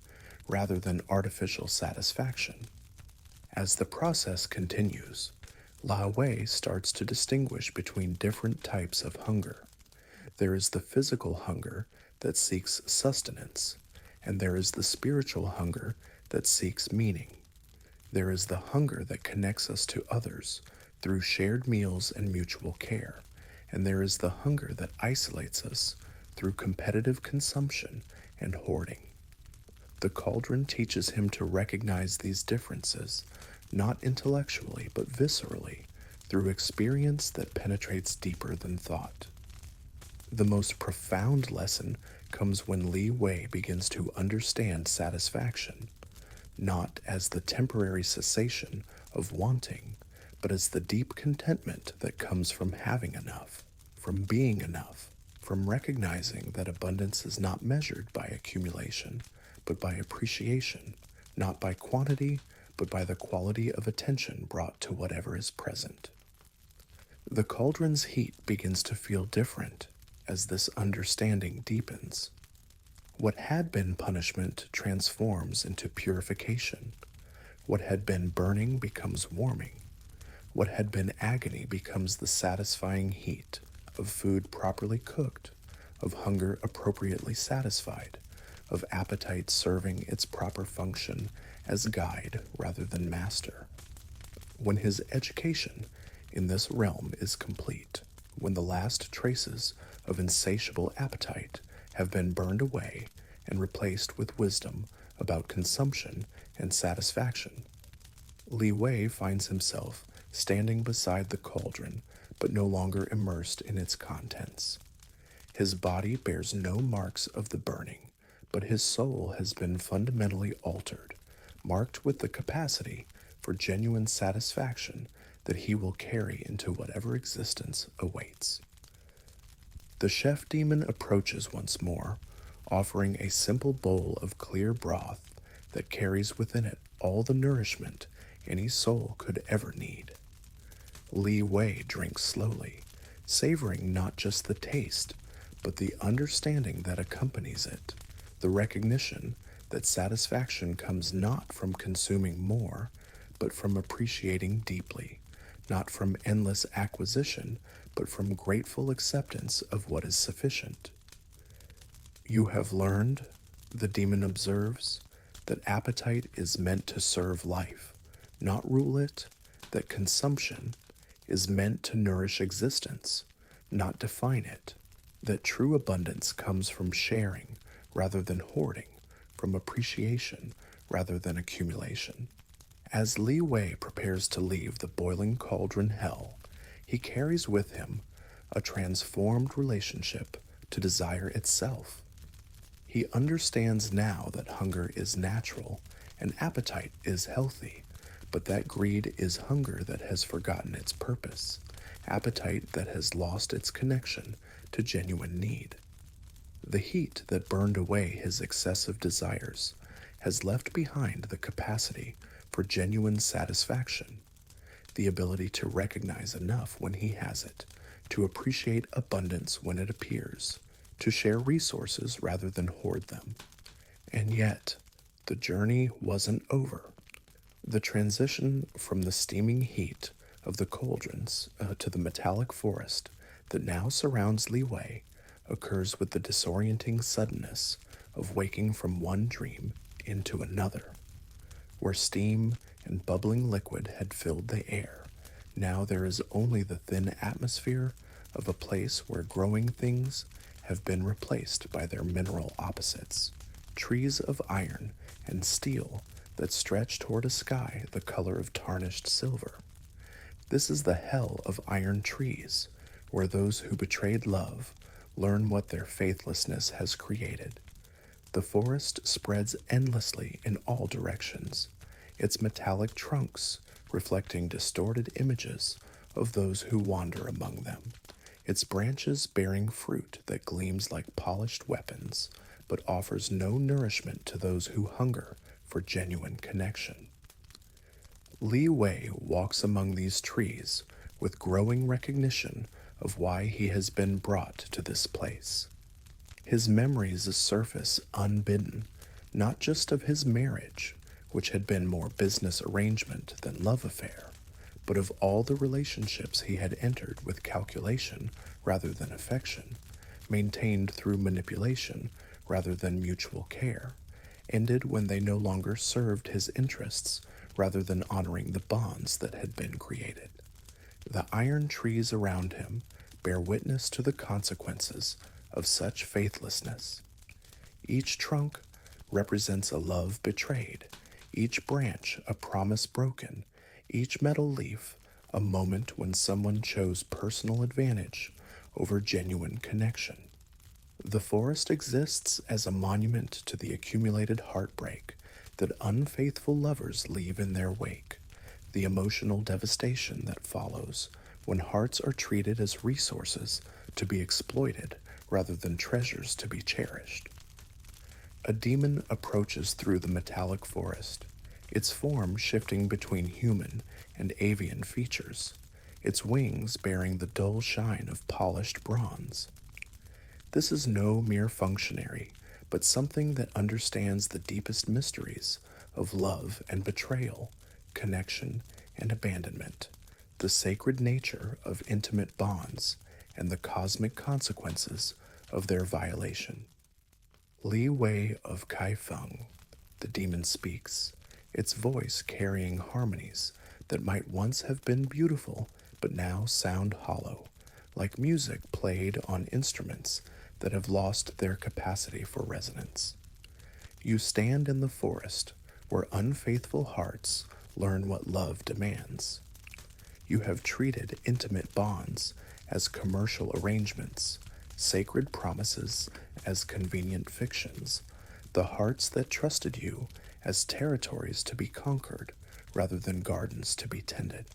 rather than artificial satisfaction. As the process continues, Lao Wei starts to distinguish between different types of hunger. There is the physical hunger that seeks sustenance, and there is the spiritual hunger that seeks meaning. There is the hunger that connects us to others through shared meals and mutual care, and there is the hunger that isolates us through competitive consumption and hoarding. The cauldron teaches him to recognize these differences, not intellectually but viscerally, through experience that penetrates deeper than thought. The most profound lesson comes when Li Wei begins to understand satisfaction, not as the temporary cessation of wanting, but as the deep contentment that comes from having enough, from being enough, from recognizing that abundance is not measured by accumulation, but by appreciation, not by quantity, but by the quality of attention brought to whatever is present. The cauldron's heat begins to feel different as this understanding deepens. What had been punishment transforms into purification. What had been burning becomes warming. What had been agony becomes the satisfying heat of food properly cooked, of hunger appropriately satisfied, of appetite serving its proper function as guide rather than master. When his education in this realm is complete, when the last traces of insatiable appetite have been burned away and replaced with wisdom about consumption and satisfaction, Li Wei finds himself standing beside the cauldron, but no longer immersed in its contents. His body bears no marks of the burning, but his soul has been fundamentally altered, marked with the capacity for genuine satisfaction that he will carry into whatever existence awaits. The chef demon approaches once more, offering a simple bowl of clear broth that carries within it all the nourishment any soul could ever need. Li Wei drinks slowly, savoring not just the taste, but the understanding that accompanies it, the recognition that satisfaction comes not from consuming more, but from appreciating deeply, not from endless acquisition, but from grateful acceptance of what is sufficient. You have learned, the demon observes, that appetite is meant to serve life, not rule it, that consumption is meant to nourish existence, not define it, that true abundance comes from sharing rather than hoarding, from appreciation rather than accumulation. As Li Wei prepares to leave the boiling cauldron hell, he carries with him a transformed relationship to desire itself. He understands now that hunger is natural and appetite is healthy, but that greed is hunger that has forgotten its purpose, appetite that has lost its connection to genuine need. The heat that burned away his excessive desires has left behind the capacity for genuine satisfaction, the ability to recognize enough when he has it, to appreciate abundance when it appears, to share resources rather than hoard them. And yet, the journey wasn't over. The transition from the steaming heat of the cauldrons to the metallic forest that now surrounds Li Wei occurs with the disorienting suddenness of waking from one dream into another. Where steam and bubbling liquid had filled the air, now there is only the thin atmosphere of a place where growing things have been replaced by their mineral opposites, trees of iron and steel that stretch toward a sky the color of tarnished silver. This is the hell of iron trees, where those who betrayed love learn what their faithlessness has created. The forest spreads endlessly in all directions, its metallic trunks reflecting distorted images of those who wander among them, its branches bearing fruit that gleams like polished weapons, but offers no nourishment to those who hunger for genuine connection. Li Wei walks among these trees with growing recognition of why he has been brought to this place. His memories surface unbidden, not just of his marriage, which had been more business arrangement than love affair, but of all the relationships he had entered with calculation rather than affection, maintained through manipulation rather than mutual care, ended when they no longer served his interests rather than honoring the bonds that had been created. The iron trees around him bear witness to the consequences of such faithlessness. Each trunk represents a love betrayed, each branch a promise broken, each metal leaf a moment when someone chose personal advantage over genuine connection. The forest exists as a monument to the accumulated heartbreak that unfaithful lovers leave in their wake, the emotional devastation that follows when hearts are treated as resources to be exploited rather than treasures to be cherished. A demon approaches through the metallic forest, its form shifting between human and avian features, its wings bearing the dull shine of polished bronze. This is no mere functionary, but something that understands the deepest mysteries of love and betrayal, connection and abandonment, the sacred nature of intimate bonds, and the cosmic consequences of their violation. Li Wei of Kaifeng, the demon speaks, its voice carrying harmonies that might once have been beautiful but now sound hollow, like music played on instruments that have lost their capacity for resonance. You stand in the forest where unfaithful hearts learn what love demands. You have treated intimate bonds as commercial arrangements, sacred promises as convenient fictions, the hearts that trusted you as territories to be conquered rather than gardens to be tended.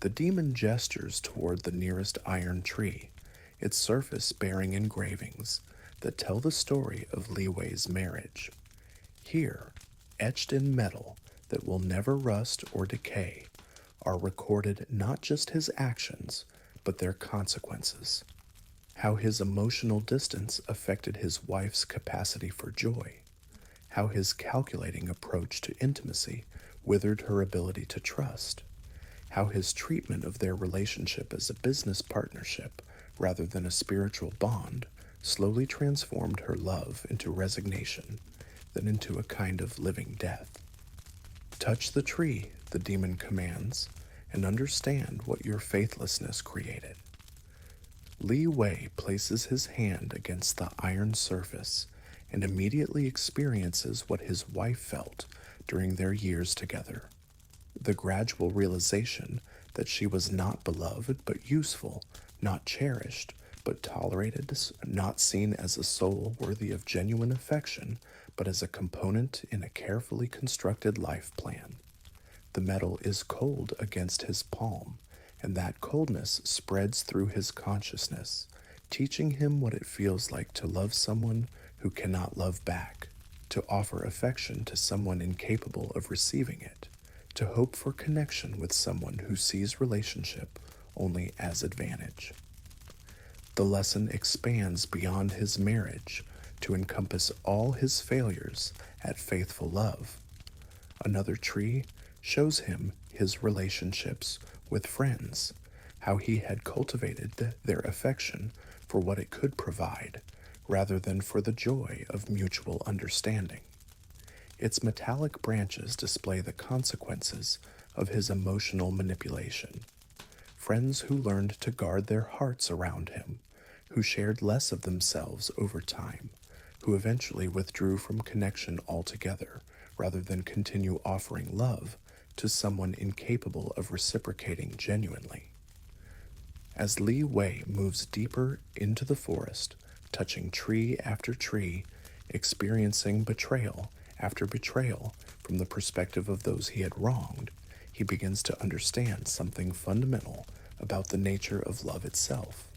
The demon gestures toward the nearest iron tree, its surface bearing engravings that tell the story of Li Wei's marriage. Here, etched in metal that will never rust or decay, are recorded not just his actions, but their consequences. How his emotional distance affected his wife's capacity for joy. How his calculating approach to intimacy withered her ability to trust. How his treatment of their relationship as a business partnership rather than a spiritual bond slowly transformed her love into resignation, then into a kind of living death. Touch the tree, the demon commands, and understand what your faithlessness created. Li Wei places his hand against the iron surface and immediately experiences what his wife felt during their years together. The gradual realization that she was not beloved but useful, not cherished but tolerated, not seen as a soul worthy of genuine affection, but as a component in a carefully constructed life plan. The metal is cold against his palm, and that coldness spreads through his consciousness, teaching him what it feels like to love someone who cannot love back, to offer affection to someone incapable of receiving it, to hope for connection with someone who sees relationship only as advantage. The lesson expands beyond his marriage to encompass all his failures at faithful love. Another tree shows him his relationships with friends, how he had cultivated their affection for what it could provide, rather than for the joy of mutual understanding. Its metallic branches display the consequences of his emotional manipulation. Friends who learned to guard their hearts around him, who shared less of themselves over time, who eventually withdrew from connection altogether rather than continue offering love to someone incapable of reciprocating genuinely. As Li Wei moves deeper into the forest, touching tree after tree, experiencing betrayal after betrayal from the perspective of those he had wronged, he begins to understand something fundamental about the nature of love itself.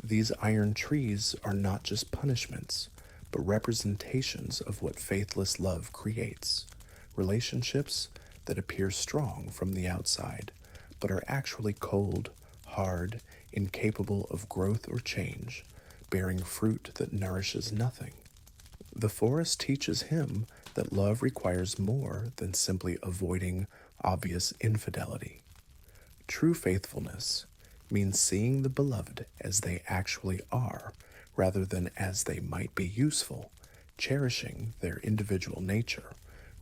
These iron trees are not just punishments, but representations of what faithless love creates. Relationships that appear strong from the outside, but are actually cold, hard, incapable of growth or change, bearing fruit that nourishes nothing. The forest teaches him that love requires more than simply avoiding obvious infidelity. True faithfulness means seeing the beloved as they actually are, rather than as they might be useful, cherishing their individual nature,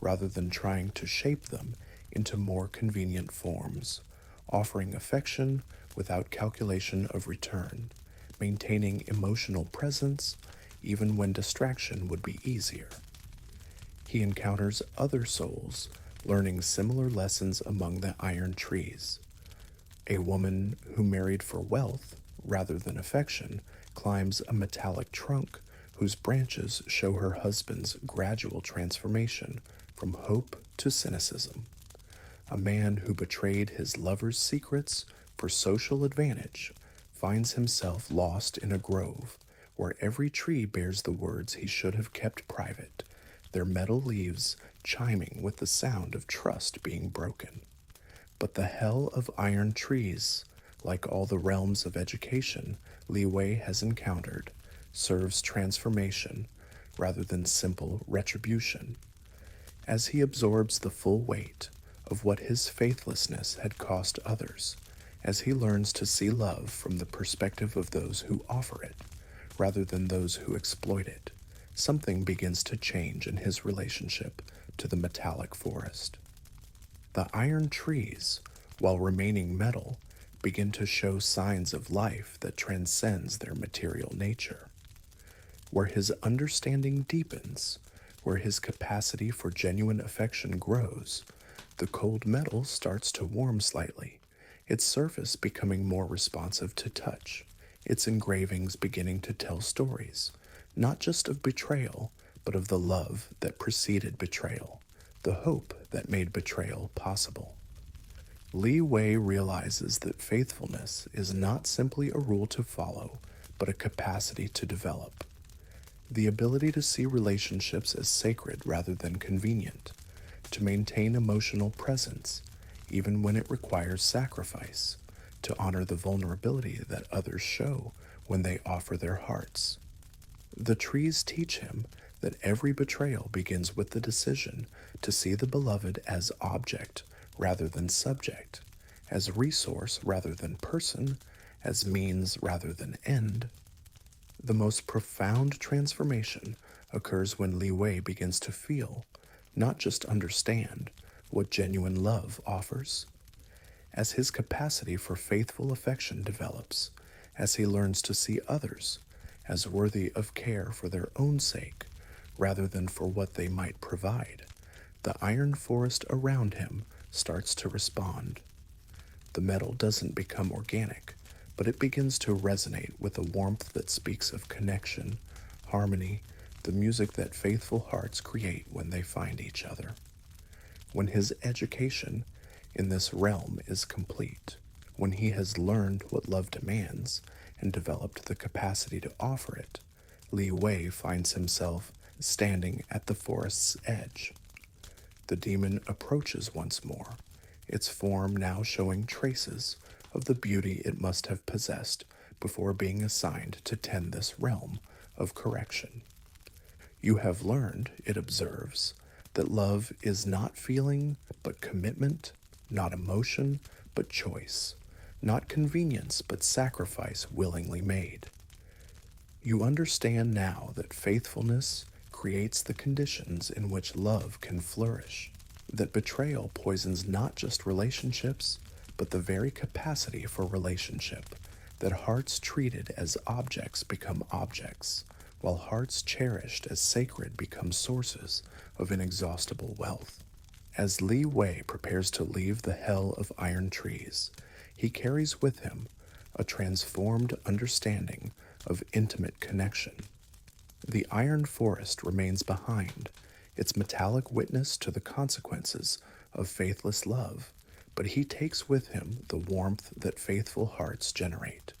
rather than trying to shape them into more convenient forms, offering affection without calculation of return, maintaining emotional presence even when distraction would be easier. He encounters other souls learning similar lessons among the iron trees. A woman who married for wealth rather than affection climbs a metallic trunk whose branches show her husband's gradual transformation from hope to cynicism. A man who betrayed his lover's secrets for social advantage finds himself lost in a grove where every tree bears the words he should have kept private, their metal leaves chiming with the sound of trust being broken. But the hell of iron trees, like all the realms of education Li Wei has encountered, serves transformation rather than simple retribution. As he absorbs the full weight of what his faithlessness had cost others, as he learns to see love from the perspective of those who offer it, rather than those who exploit it, something begins to change in his relationship to the metallic forest. The iron trees, while remaining metal, begin to show signs of life that transcends their material nature. Where his understanding deepens, where his capacity for genuine affection grows, the cold metal starts to warm slightly, its surface becoming more responsive to touch, its engravings beginning to tell stories, not just of betrayal, but of the love that preceded betrayal, the hope that made betrayal possible. Li Wei realizes that faithfulness is not simply a rule to follow, but a capacity to develop. The ability to see relationships as sacred rather than convenient, to maintain emotional presence, even when it requires sacrifice, to honor the vulnerability that others show when they offer their hearts. The trees teach him that every betrayal begins with the decision to see the beloved as object rather than subject, as resource rather than person, as means rather than end. The most profound transformation occurs when Li Wei begins to feel, not just understand, what genuine love offers. As his capacity for faithful affection develops, as he learns to see others as worthy of care for their own sake rather than for what they might provide, the iron forest around him starts to respond. The metal doesn't become organic, but it begins to resonate with a warmth that speaks of connection, harmony, the music that faithful hearts create when they find each other. When his education in this realm is complete, when he has learned what love demands and developed the capacity to offer it, Li Wei finds himself standing at the forest's edge. The demon approaches once more, its form now showing traces of the beauty it must have possessed before being assigned to tend this realm of correction. You have learned, it observes, that love is not feeling, but commitment, not emotion, but choice, not convenience, but sacrifice willingly made. You understand now that faithfulness creates the conditions in which love can flourish, that betrayal poisons not just relationships, but the very capacity for relationship, that hearts treated as objects become objects, while hearts cherished as sacred become sources of inexhaustible wealth. As Li Wei prepares to leave the hell of iron trees, he carries with him a transformed understanding of intimate connection. The iron forest remains behind, its metallic witness to the consequences of faithless love, but he takes with him the warmth that faithful hearts generate,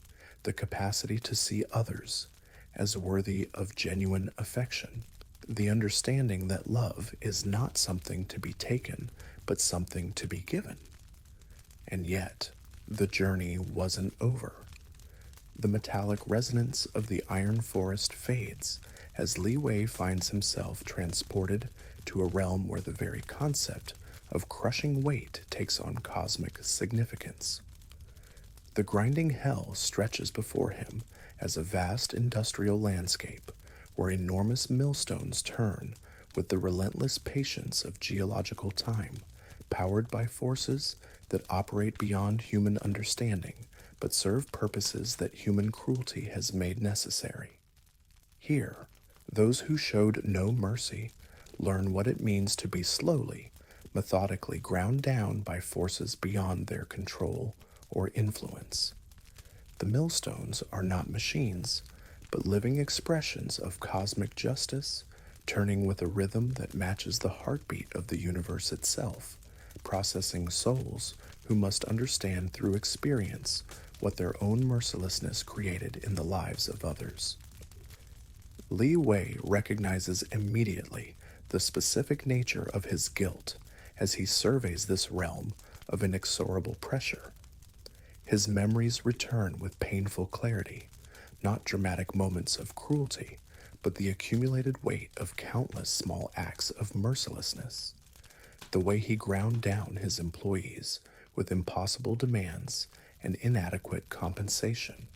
the capacity to see others as worthy of genuine affection, the understanding that love is not something to be taken, but something to be given. And yet, the journey wasn't over. The metallic resonance of the iron forest fades as Li Wei finds himself transported to a realm where the very concept of crushing weight takes on cosmic significance. The grinding hell stretches before him as a vast industrial landscape where enormous millstones turn with the relentless patience of geological time, powered by forces that operate beyond human understanding but serve purposes that human cruelty has made necessary. Here, those who showed no mercy learn what it means to be slowly, methodically ground down by forces beyond their control or influence. The millstones are not machines, but living expressions of cosmic justice, turning with a rhythm that matches the heartbeat of the universe itself, processing souls who must understand through experience what their own mercilessness created in the lives of others. Li Wei recognizes immediately the specific nature of his guilt as he surveys this realm of inexorable pressure. His memories return with painful clarity, not dramatic moments of cruelty, but the accumulated weight of countless small acts of mercilessness. The way he ground down his employees with impossible demands and inadequate compensation.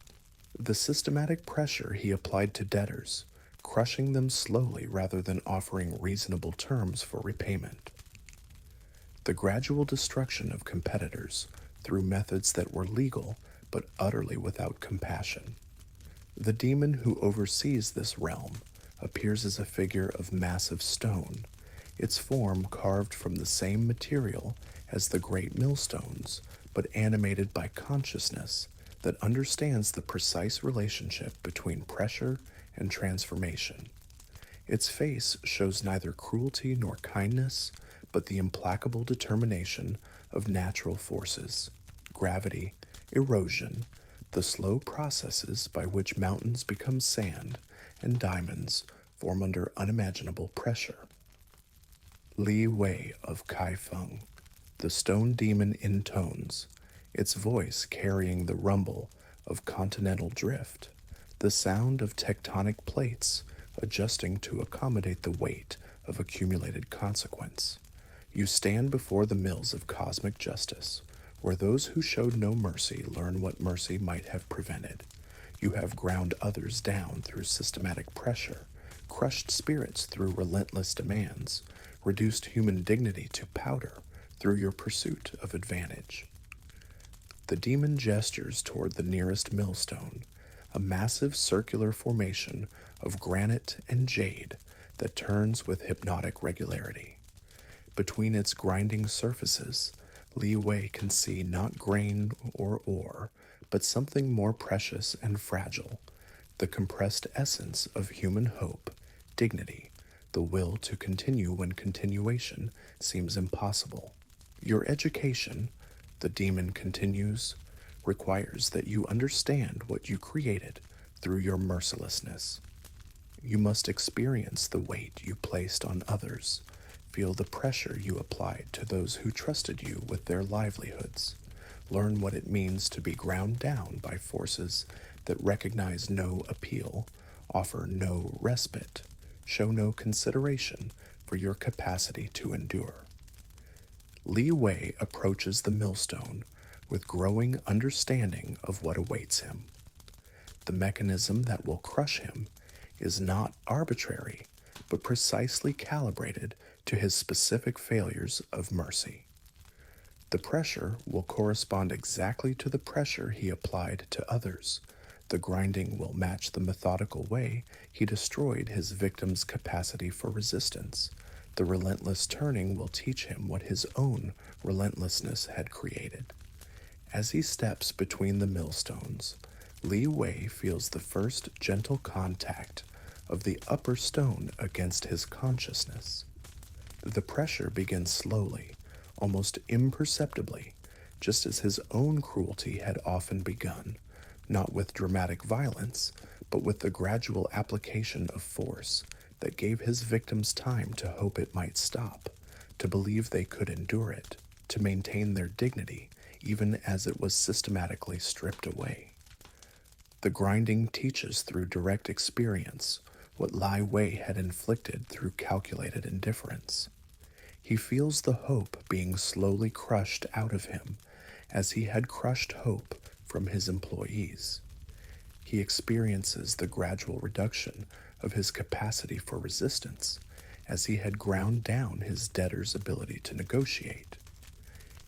The systematic pressure he applied to debtors, crushing them slowly rather than offering reasonable terms for repayment. The gradual destruction of competitors through methods that were legal but utterly without compassion. The demon who oversees this realm appears as a figure of massive stone, its form carved from the same material as the great millstones, but animated by consciousness that understands the precise relationship between pressure and transformation. Its face shows neither cruelty nor kindness, but the implacable determination of natural forces, gravity, erosion, the slow processes by which mountains become sand and diamonds form under unimaginable pressure. Li Wei of Kaifeng, the stone demon intones, its voice carrying the rumble of continental drift, the sound of tectonic plates adjusting to accommodate the weight of accumulated consequence. You stand before the mills of cosmic justice, where those who showed no mercy learn what mercy might have prevented. You have ground others down through systematic pressure, crushed spirits through relentless demands, reduced human dignity to powder through your pursuit of advantage. The demon gestures toward the nearest millstone, a massive circular formation of granite and jade that turns with hypnotic regularity. Between its grinding surfaces, Li Wei can see not grain or ore, but something more precious and fragile, the compressed essence of human hope, dignity, the will to continue when continuation seems impossible. Your education, the demon continues, requires that you understand what you created through your mercilessness. You must experience the weight you placed on others, feel the pressure you applied to those who trusted you with their livelihoods, learn what it means to be ground down by forces that recognize no appeal, offer no respite, show no consideration for your capacity to endure. Li Wei approaches the millstone with growing understanding of what awaits him. The mechanism that will crush him is not arbitrary, but precisely calibrated to his specific failures of mercy. The pressure will correspond exactly to the pressure he applied to others. The grinding will match the methodical way he destroyed his victim's capacity for resistance. The relentless turning will teach him what his own relentlessness had created. As he steps between the millstones, Li Wei feels the first gentle contact of the upper stone against his consciousness. The pressure begins slowly, almost imperceptibly, just as his own cruelty had often begun, not with dramatic violence, but with the gradual application of force that gave his victims time to hope it might stop, to believe they could endure it, to maintain their dignity, even as it was systematically stripped away. The grinding teaches through direct experience what Lai Wei had inflicted through calculated indifference. He feels the hope being slowly crushed out of him as he had crushed hope from his employees. He experiences the gradual reduction of his capacity for resistance as he had ground down his debtor's ability to negotiate.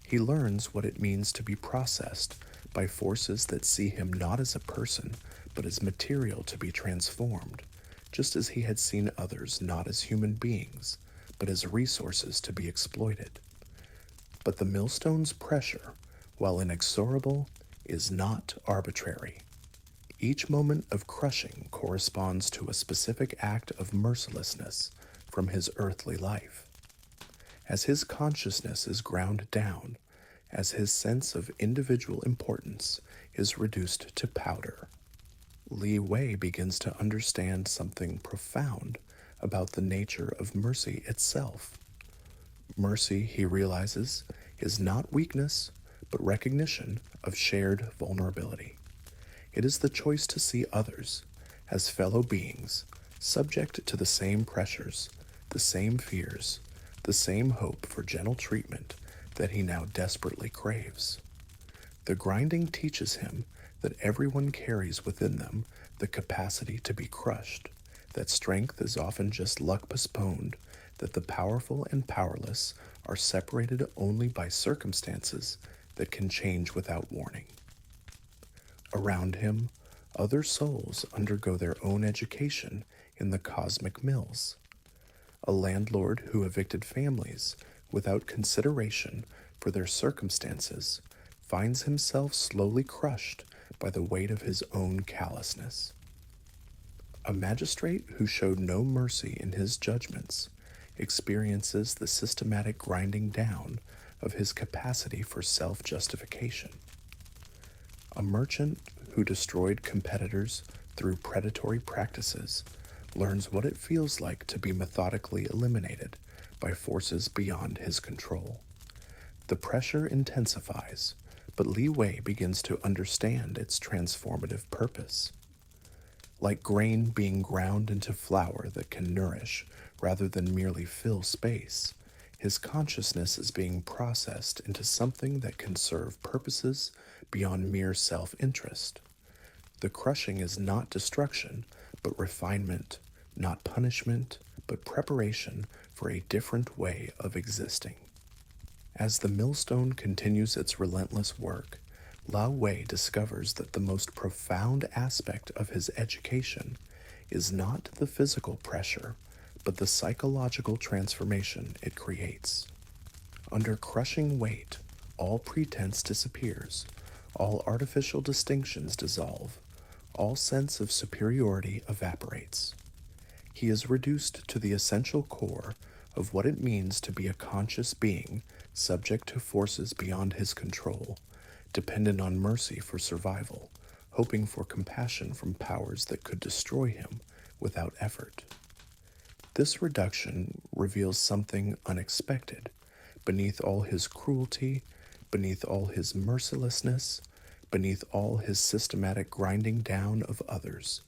He learns what it means to be processed by forces that see him not as a person, but as material to be transformed, just as he had seen others not as human beings, but as resources to be exploited. But the millstone's pressure, while inexorable, is not arbitrary. Each moment of crushing corresponds to a specific act of mercilessness from his earthly life. As his consciousness is ground down, as his sense of individual importance is reduced to powder, Li Wei begins to understand something profound about the nature of mercy itself. Mercy, he realizes, is not weakness, but recognition of shared vulnerability. It is the choice to see others as fellow beings, subject to the same pressures, the same fears, the same hope for gentle treatment that he now desperately craves. The grinding teaches him that everyone carries within them the capacity to be crushed, that strength is often just luck postponed, that the powerful and powerless are separated only by circumstances that can change without warning. Around him, other souls undergo their own education in the cosmic mills. A landlord who evicted families without consideration for their circumstances finds himself slowly crushed by the weight of his own callousness. A magistrate who showed no mercy in his judgments experiences the systematic grinding down of his capacity for self-justification. A merchant who destroyed competitors through predatory practices learns what it feels like to be methodically eliminated by forces beyond his control. The pressure intensifies, but Li Wei begins to understand its transformative purpose. Like grain being ground into flour that can nourish rather than merely fill space, his consciousness is being processed into something that can serve purposes beyond mere self-interest. The crushing is not destruction, but refinement, not punishment, but preparation for a different way of existing. As the millstone continues its relentless work, Lao Wei discovers that the most profound aspect of his education is not the physical pressure, but the psychological transformation it creates. Under crushing weight, all pretense disappears, all artificial distinctions dissolve, all sense of superiority evaporates. He is reduced to the essential core of what it means to be a conscious being subject to forces beyond his control, dependent on mercy for survival, hoping for compassion from powers that could destroy him without effort. This reduction reveals something unexpected. Beneath all his cruelty, beneath all his mercilessness, beneath all his systematic grinding down of others,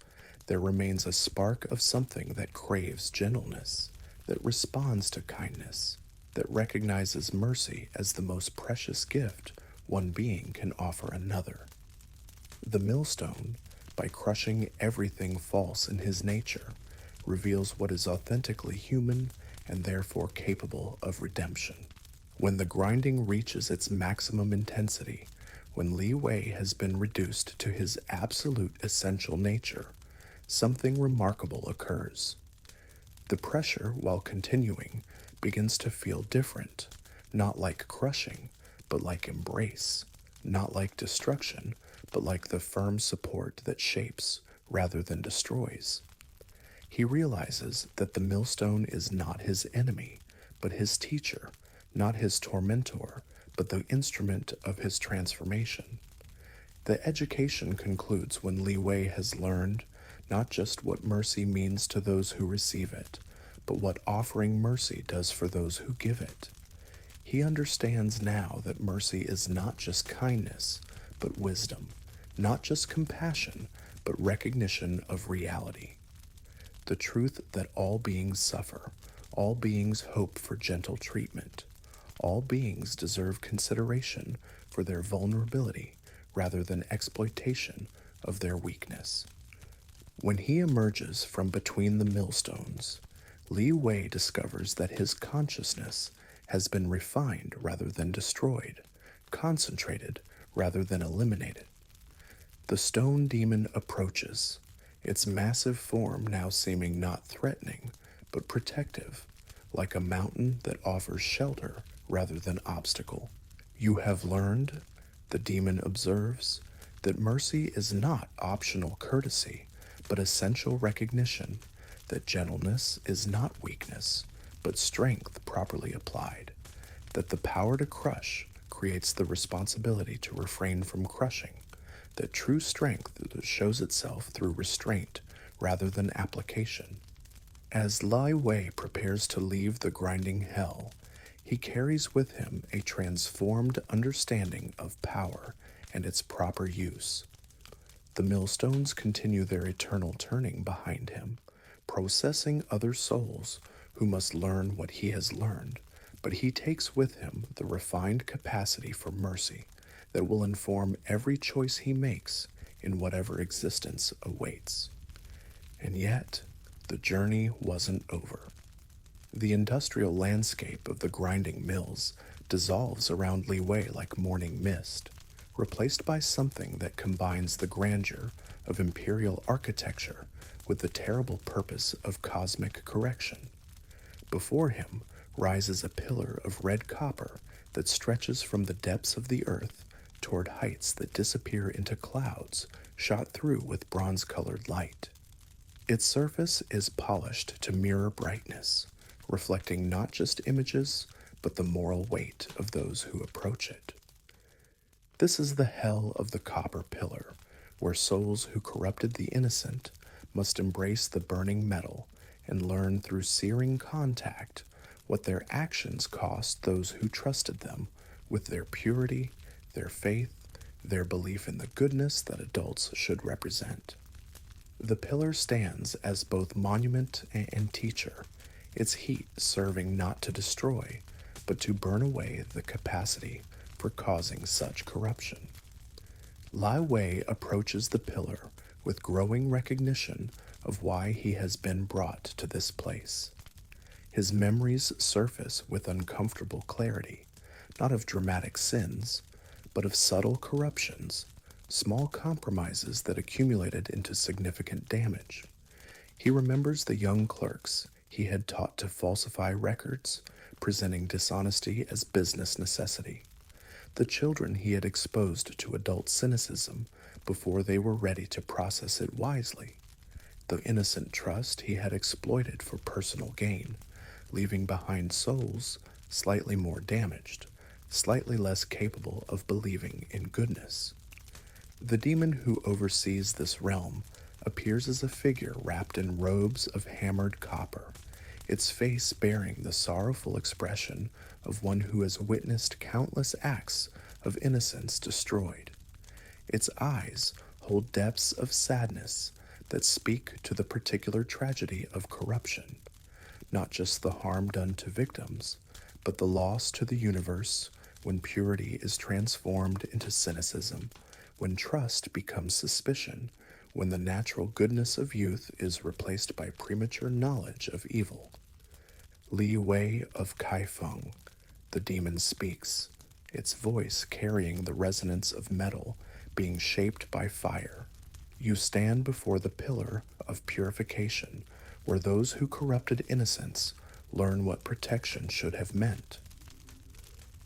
there remains a spark of something that craves gentleness, that responds to kindness, that recognizes mercy as the most precious gift one being can offer another. The millstone, by crushing everything false in his nature, reveals what is authentically human and therefore capable of redemption. When the grinding reaches its maximum intensity, when Li Wei has been reduced to his absolute essential nature, something remarkable occurs. The pressure, while continuing, begins to feel different, not like crushing, but like embrace, not like destruction, but like the firm support that shapes rather than destroys. He realizes that the millstone is not his enemy, but his teacher, not his tormentor, but the instrument of his transformation. The education concludes when Li Wei has learned not just what mercy means to those who receive it, but what offering mercy does for those who give it. He understands now that mercy is not just kindness, but wisdom, not just compassion, but recognition of reality. The truth that all beings suffer, all beings hope for gentle treatment, all beings deserve consideration for their vulnerability rather than exploitation of their weakness. When he emerges from between the millstones, Li Wei discovers that his consciousness has been refined rather than destroyed, concentrated rather than eliminated. The stone demon approaches, its massive form now seeming not threatening, but protective, like a mountain that offers shelter rather than obstacle. You have learned, the demon observes, that mercy is not optional courtesy, but essential recognition, that gentleness is not weakness, but strength properly applied, that the power to crush creates the responsibility to refrain from crushing, that true strength shows itself through restraint rather than application. As Lai Wei prepares to leave the grinding hell, he carries with him a transformed understanding of power and its proper use. The millstones continue their eternal turning behind him, processing other souls who must learn what he has learned, but he takes with him the refined capacity for mercy that will inform every choice he makes in whatever existence awaits. And yet, the journey wasn't over. The industrial landscape of the grinding mills dissolves around Li Wei like morning mist, replaced by something that combines the grandeur of imperial architecture with the terrible purpose of cosmic correction. Before him rises a pillar of red copper that stretches from the depths of the earth toward heights that disappear into clouds shot through with bronze-colored light. Its surface is polished to mirror brightness, reflecting not just images, but the moral weight of those who approach it. This is the hell of the copper pillar, where souls who corrupted the innocent must embrace the burning metal and learn through searing contact what their actions cost those who trusted them with their purity, their faith, their belief in the goodness that adults should represent. The pillar stands as both monument and teacher, its heat serving not to destroy, but to burn away the capacity for causing such corruption. Lai Wei approaches the pillar with growing recognition of why he has been brought to this place. His memories surface with uncomfortable clarity, not of dramatic sins, but of subtle corruptions, small compromises that accumulated into significant damage. He remembers the young clerks he had taught to falsify records, presenting dishonesty as business necessity, the children he had exposed to adult cynicism before they were ready to process it wisely, the innocent trust he had exploited for personal gain, leaving behind souls slightly more damaged, slightly less capable of believing in goodness. The demon who oversees this realm appears as a figure wrapped in robes of hammered copper, its face bearing the sorrowful expression of one who has witnessed countless acts of innocence destroyed. Its eyes hold depths of sadness that speak to the particular tragedy of corruption, not just the harm done to victims, but the loss to the universe when purity is transformed into cynicism, when trust becomes suspicion, when the natural goodness of youth is replaced by premature knowledge of evil. Li Wei of Kaifeng, the demon speaks, its voice carrying the resonance of metal being shaped by fire. You stand before the pillar of purification, where those who corrupted innocence learn what protection should have meant.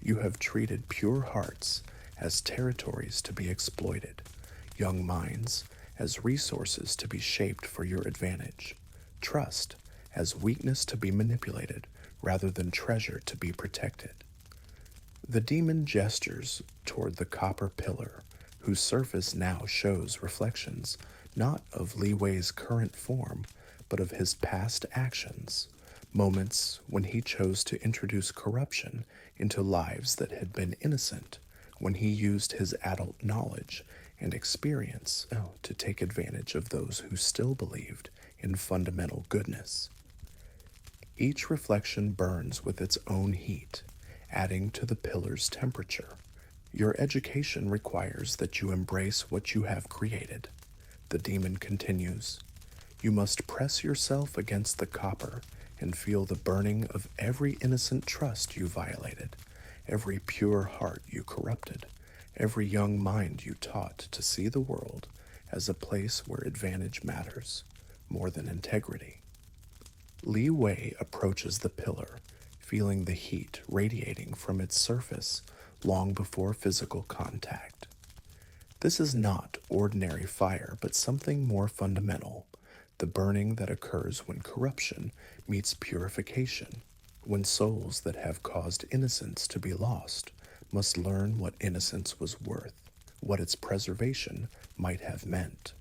You have treated pure hearts as territories to be exploited, young minds as resources to be shaped for your advantage, trust as weakness to be manipulated rather than treasure to be protected. The demon gestures toward the copper pillar, whose surface now shows reflections not of Li Wei's current form, but of his past actions, moments when he chose to introduce corruption into lives that had been innocent, when he used his adult knowledge and experience to take advantage of those who still believed in fundamental goodness. Each reflection burns with its own heat, adding to the pillar's temperature. Your education requires that you embrace what you have created. The demon continues. You must press yourself against the copper and feel the burning of every innocent trust you violated, every pure heart you corrupted, every young mind you taught to see the world as a place where advantage matters more than integrity. Li Wei approaches the pillar, feeling the heat radiating from its surface long before physical contact. This is not ordinary fire, but something more fundamental, the burning that occurs when corruption meets purification, when souls that have caused innocence to be lost must learn what innocence was worth, what its preservation might have meant.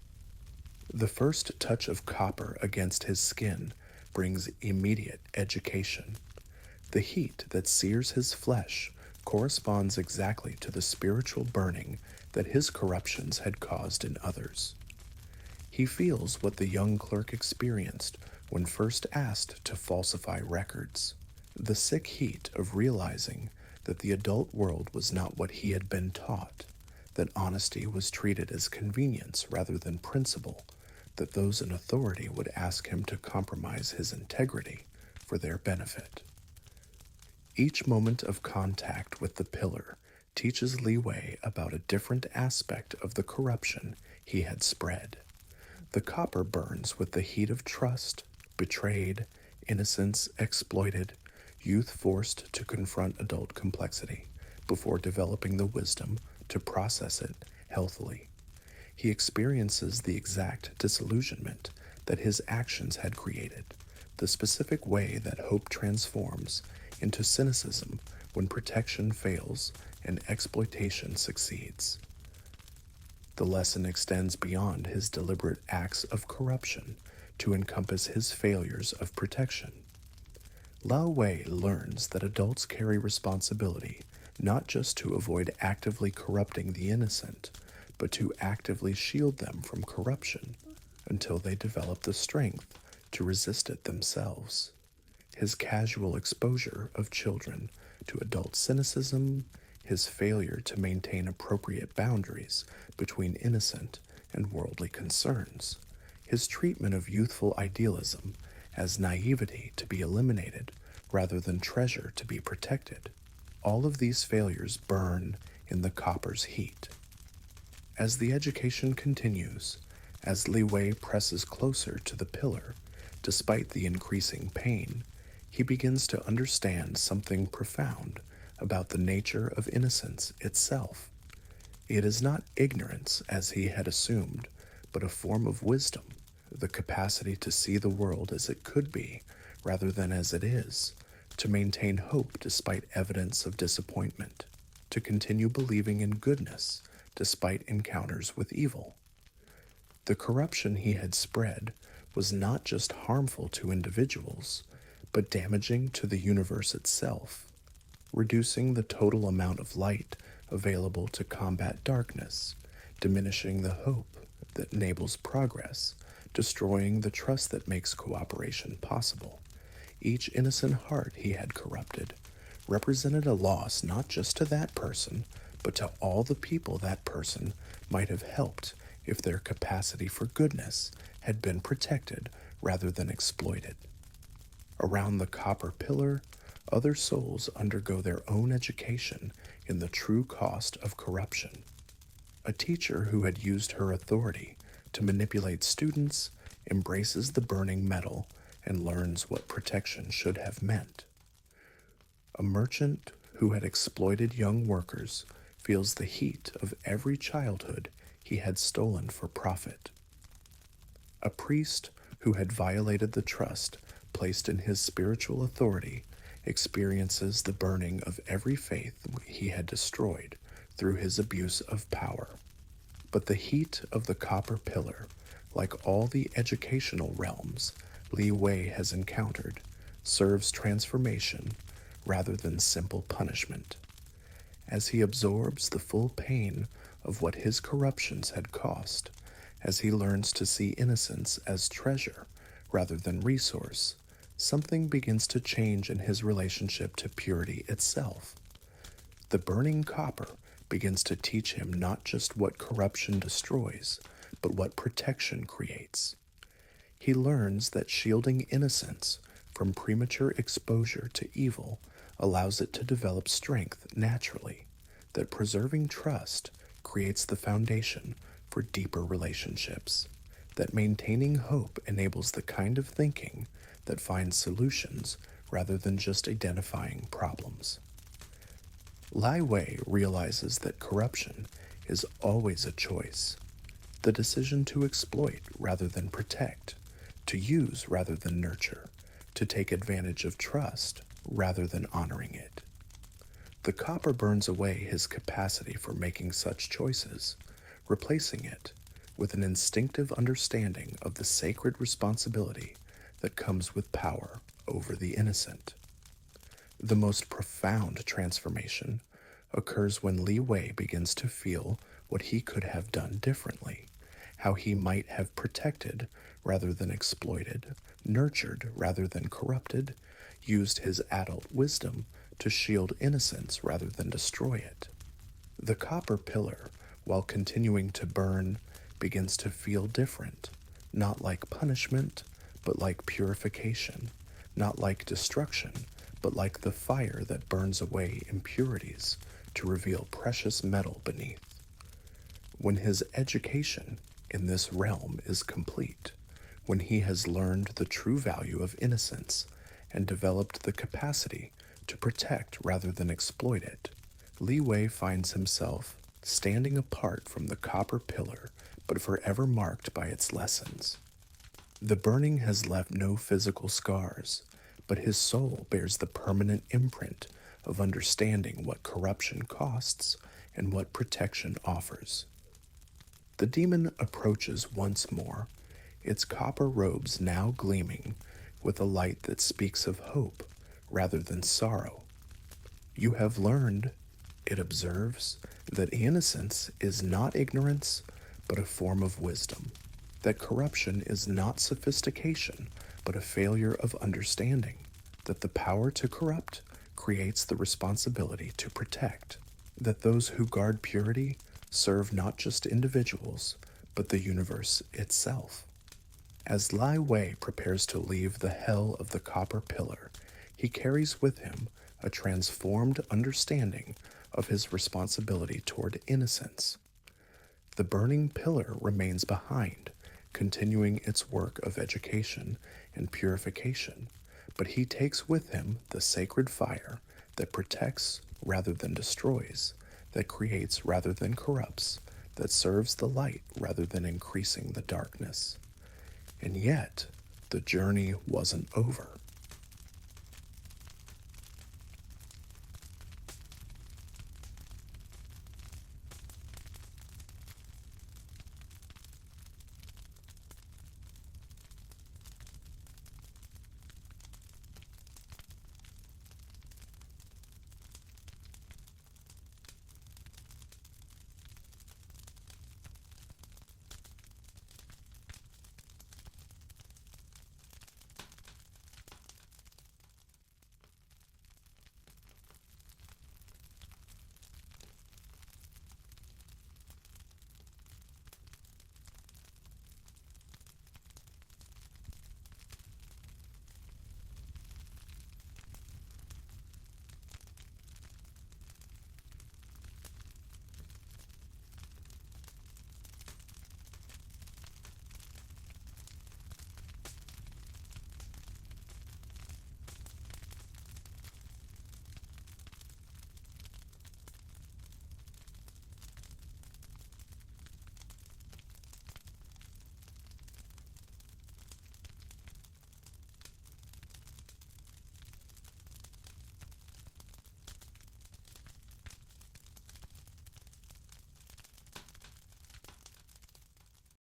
The first touch of copper against his skin brings immediate education. The heat that sears his flesh corresponds exactly to the spiritual burning that his corruptions had caused in others. He feels what the young clerk experienced when first asked to falsify records, the sick heat of realizing that the adult world was not what he had been taught, that honesty was treated as convenience rather than principle, that those in authority would ask him to compromise his integrity for their benefit. Each moment of contact with the pillar teaches Li Wei about a different aspect of the corruption he had spread. The copper burns with the heat of trust, betrayed, innocence exploited, youth forced to confront adult complexity before developing the wisdom to process it healthily. He experiences the exact disillusionment that his actions had created, the specific way that hope transforms into cynicism when protection fails and exploitation succeeds. The lesson extends beyond his deliberate acts of corruption to encompass his failures of protection. Lao Wei learns that adults carry responsibility not just to avoid actively corrupting the innocent, but to actively shield them from corruption until they develop the strength to resist it themselves. His casual exposure of children to adult cynicism, his failure to maintain appropriate boundaries between innocent and worldly concerns, his treatment of youthful idealism as naivety to be eliminated rather than treasure to be protected. All of these failures burn in the copper's heat. As the education continues, as Li Wei presses closer to the pillar, despite the increasing pain, he begins to understand something profound about the nature of innocence itself. It is not ignorance, as he had assumed, but a form of wisdom, the capacity to see the world as it could be rather than as it is, to maintain hope despite evidence of disappointment, to continue believing in goodness despite encounters with evil. The corruption he had spread was not just harmful to individuals, but damaging to the universe itself, reducing the total amount of light available to combat darkness, diminishing the hope that enables progress destroying the trust that makes cooperation possible. Each innocent heart he had corrupted represented a loss not just to that person, but to all the people that person might have helped if their capacity for goodness had been protected rather than exploited. Around the copper pillar, other souls undergo their own education in the true cost of corruption. A teacher who had used her authority to manipulate students embraces the burning metal and learns what protection should have meant. A merchant who had exploited young workers feels the heat of every childhood he had stolen for profit. A priest who had violated the trust placed in his spiritual authority experiences the burning of every faith he had destroyed through his abuse of power. But the heat of the copper pillar, like all the educational realms Li Wei has encountered, serves transformation rather than simple punishment. As he absorbs the full pain of what his corruptions had cost, as he learns to see innocence as treasure rather than resource, something begins to change in his relationship to purity itself. The burning copper begins to teach him not just what corruption destroys, but what protection creates. He learns that shielding innocence from premature exposure to evil allows it to develop strength naturally, that preserving trust creates the foundation for deeper relationships, that maintaining hope enables the kind of thinking that finds solutions rather than just identifying problems. Lai Wei realizes that corruption is always a choice, the decision to exploit rather than protect, to use rather than nurture, to take advantage of trust rather than honoring it. The copper burns away his capacity for making such choices, replacing it with an instinctive understanding of the sacred responsibility that comes with power over the innocent. The most profound transformation occurs when Li Wei begins to feel what he could have done differently, how he might have protected rather than exploited, nurtured rather than corrupted, used his adult wisdom to shield innocence rather than destroy it. The copper pillar, while continuing to burn, begins to feel different, not like punishment, but like purification, not like destruction, but like the fire that burns away impurities to reveal precious metal beneath. When his education in this realm is complete, when he has learned the true value of innocence and developed the capacity to protect rather than exploit it, Li Wei finds himself standing apart from the copper pillar, but forever marked by its lessons. The burning has left no physical scars, but his soul bears the permanent imprint of understanding what corruption costs and what protection offers. The demon approaches once more, its copper robes now gleaming with a light that speaks of hope rather than sorrow. You have learned, it observes, that innocence is not ignorance, but a form of wisdom, that corruption is not sophistication, but a failure of understanding, that the power to corrupt creates the responsibility to protect, that those who guard purity serve not just individuals, but the universe itself. As Lai Wei prepares to leave the hell of the copper pillar, he carries with him a transformed understanding of his responsibility toward innocence. The burning pillar remains behind, continuing its work of education and purification, but he takes with him the sacred fire that protects rather than destroys, that creates rather than corrupts, that serves the light rather than increasing the darkness. And yet, the journey wasn't over.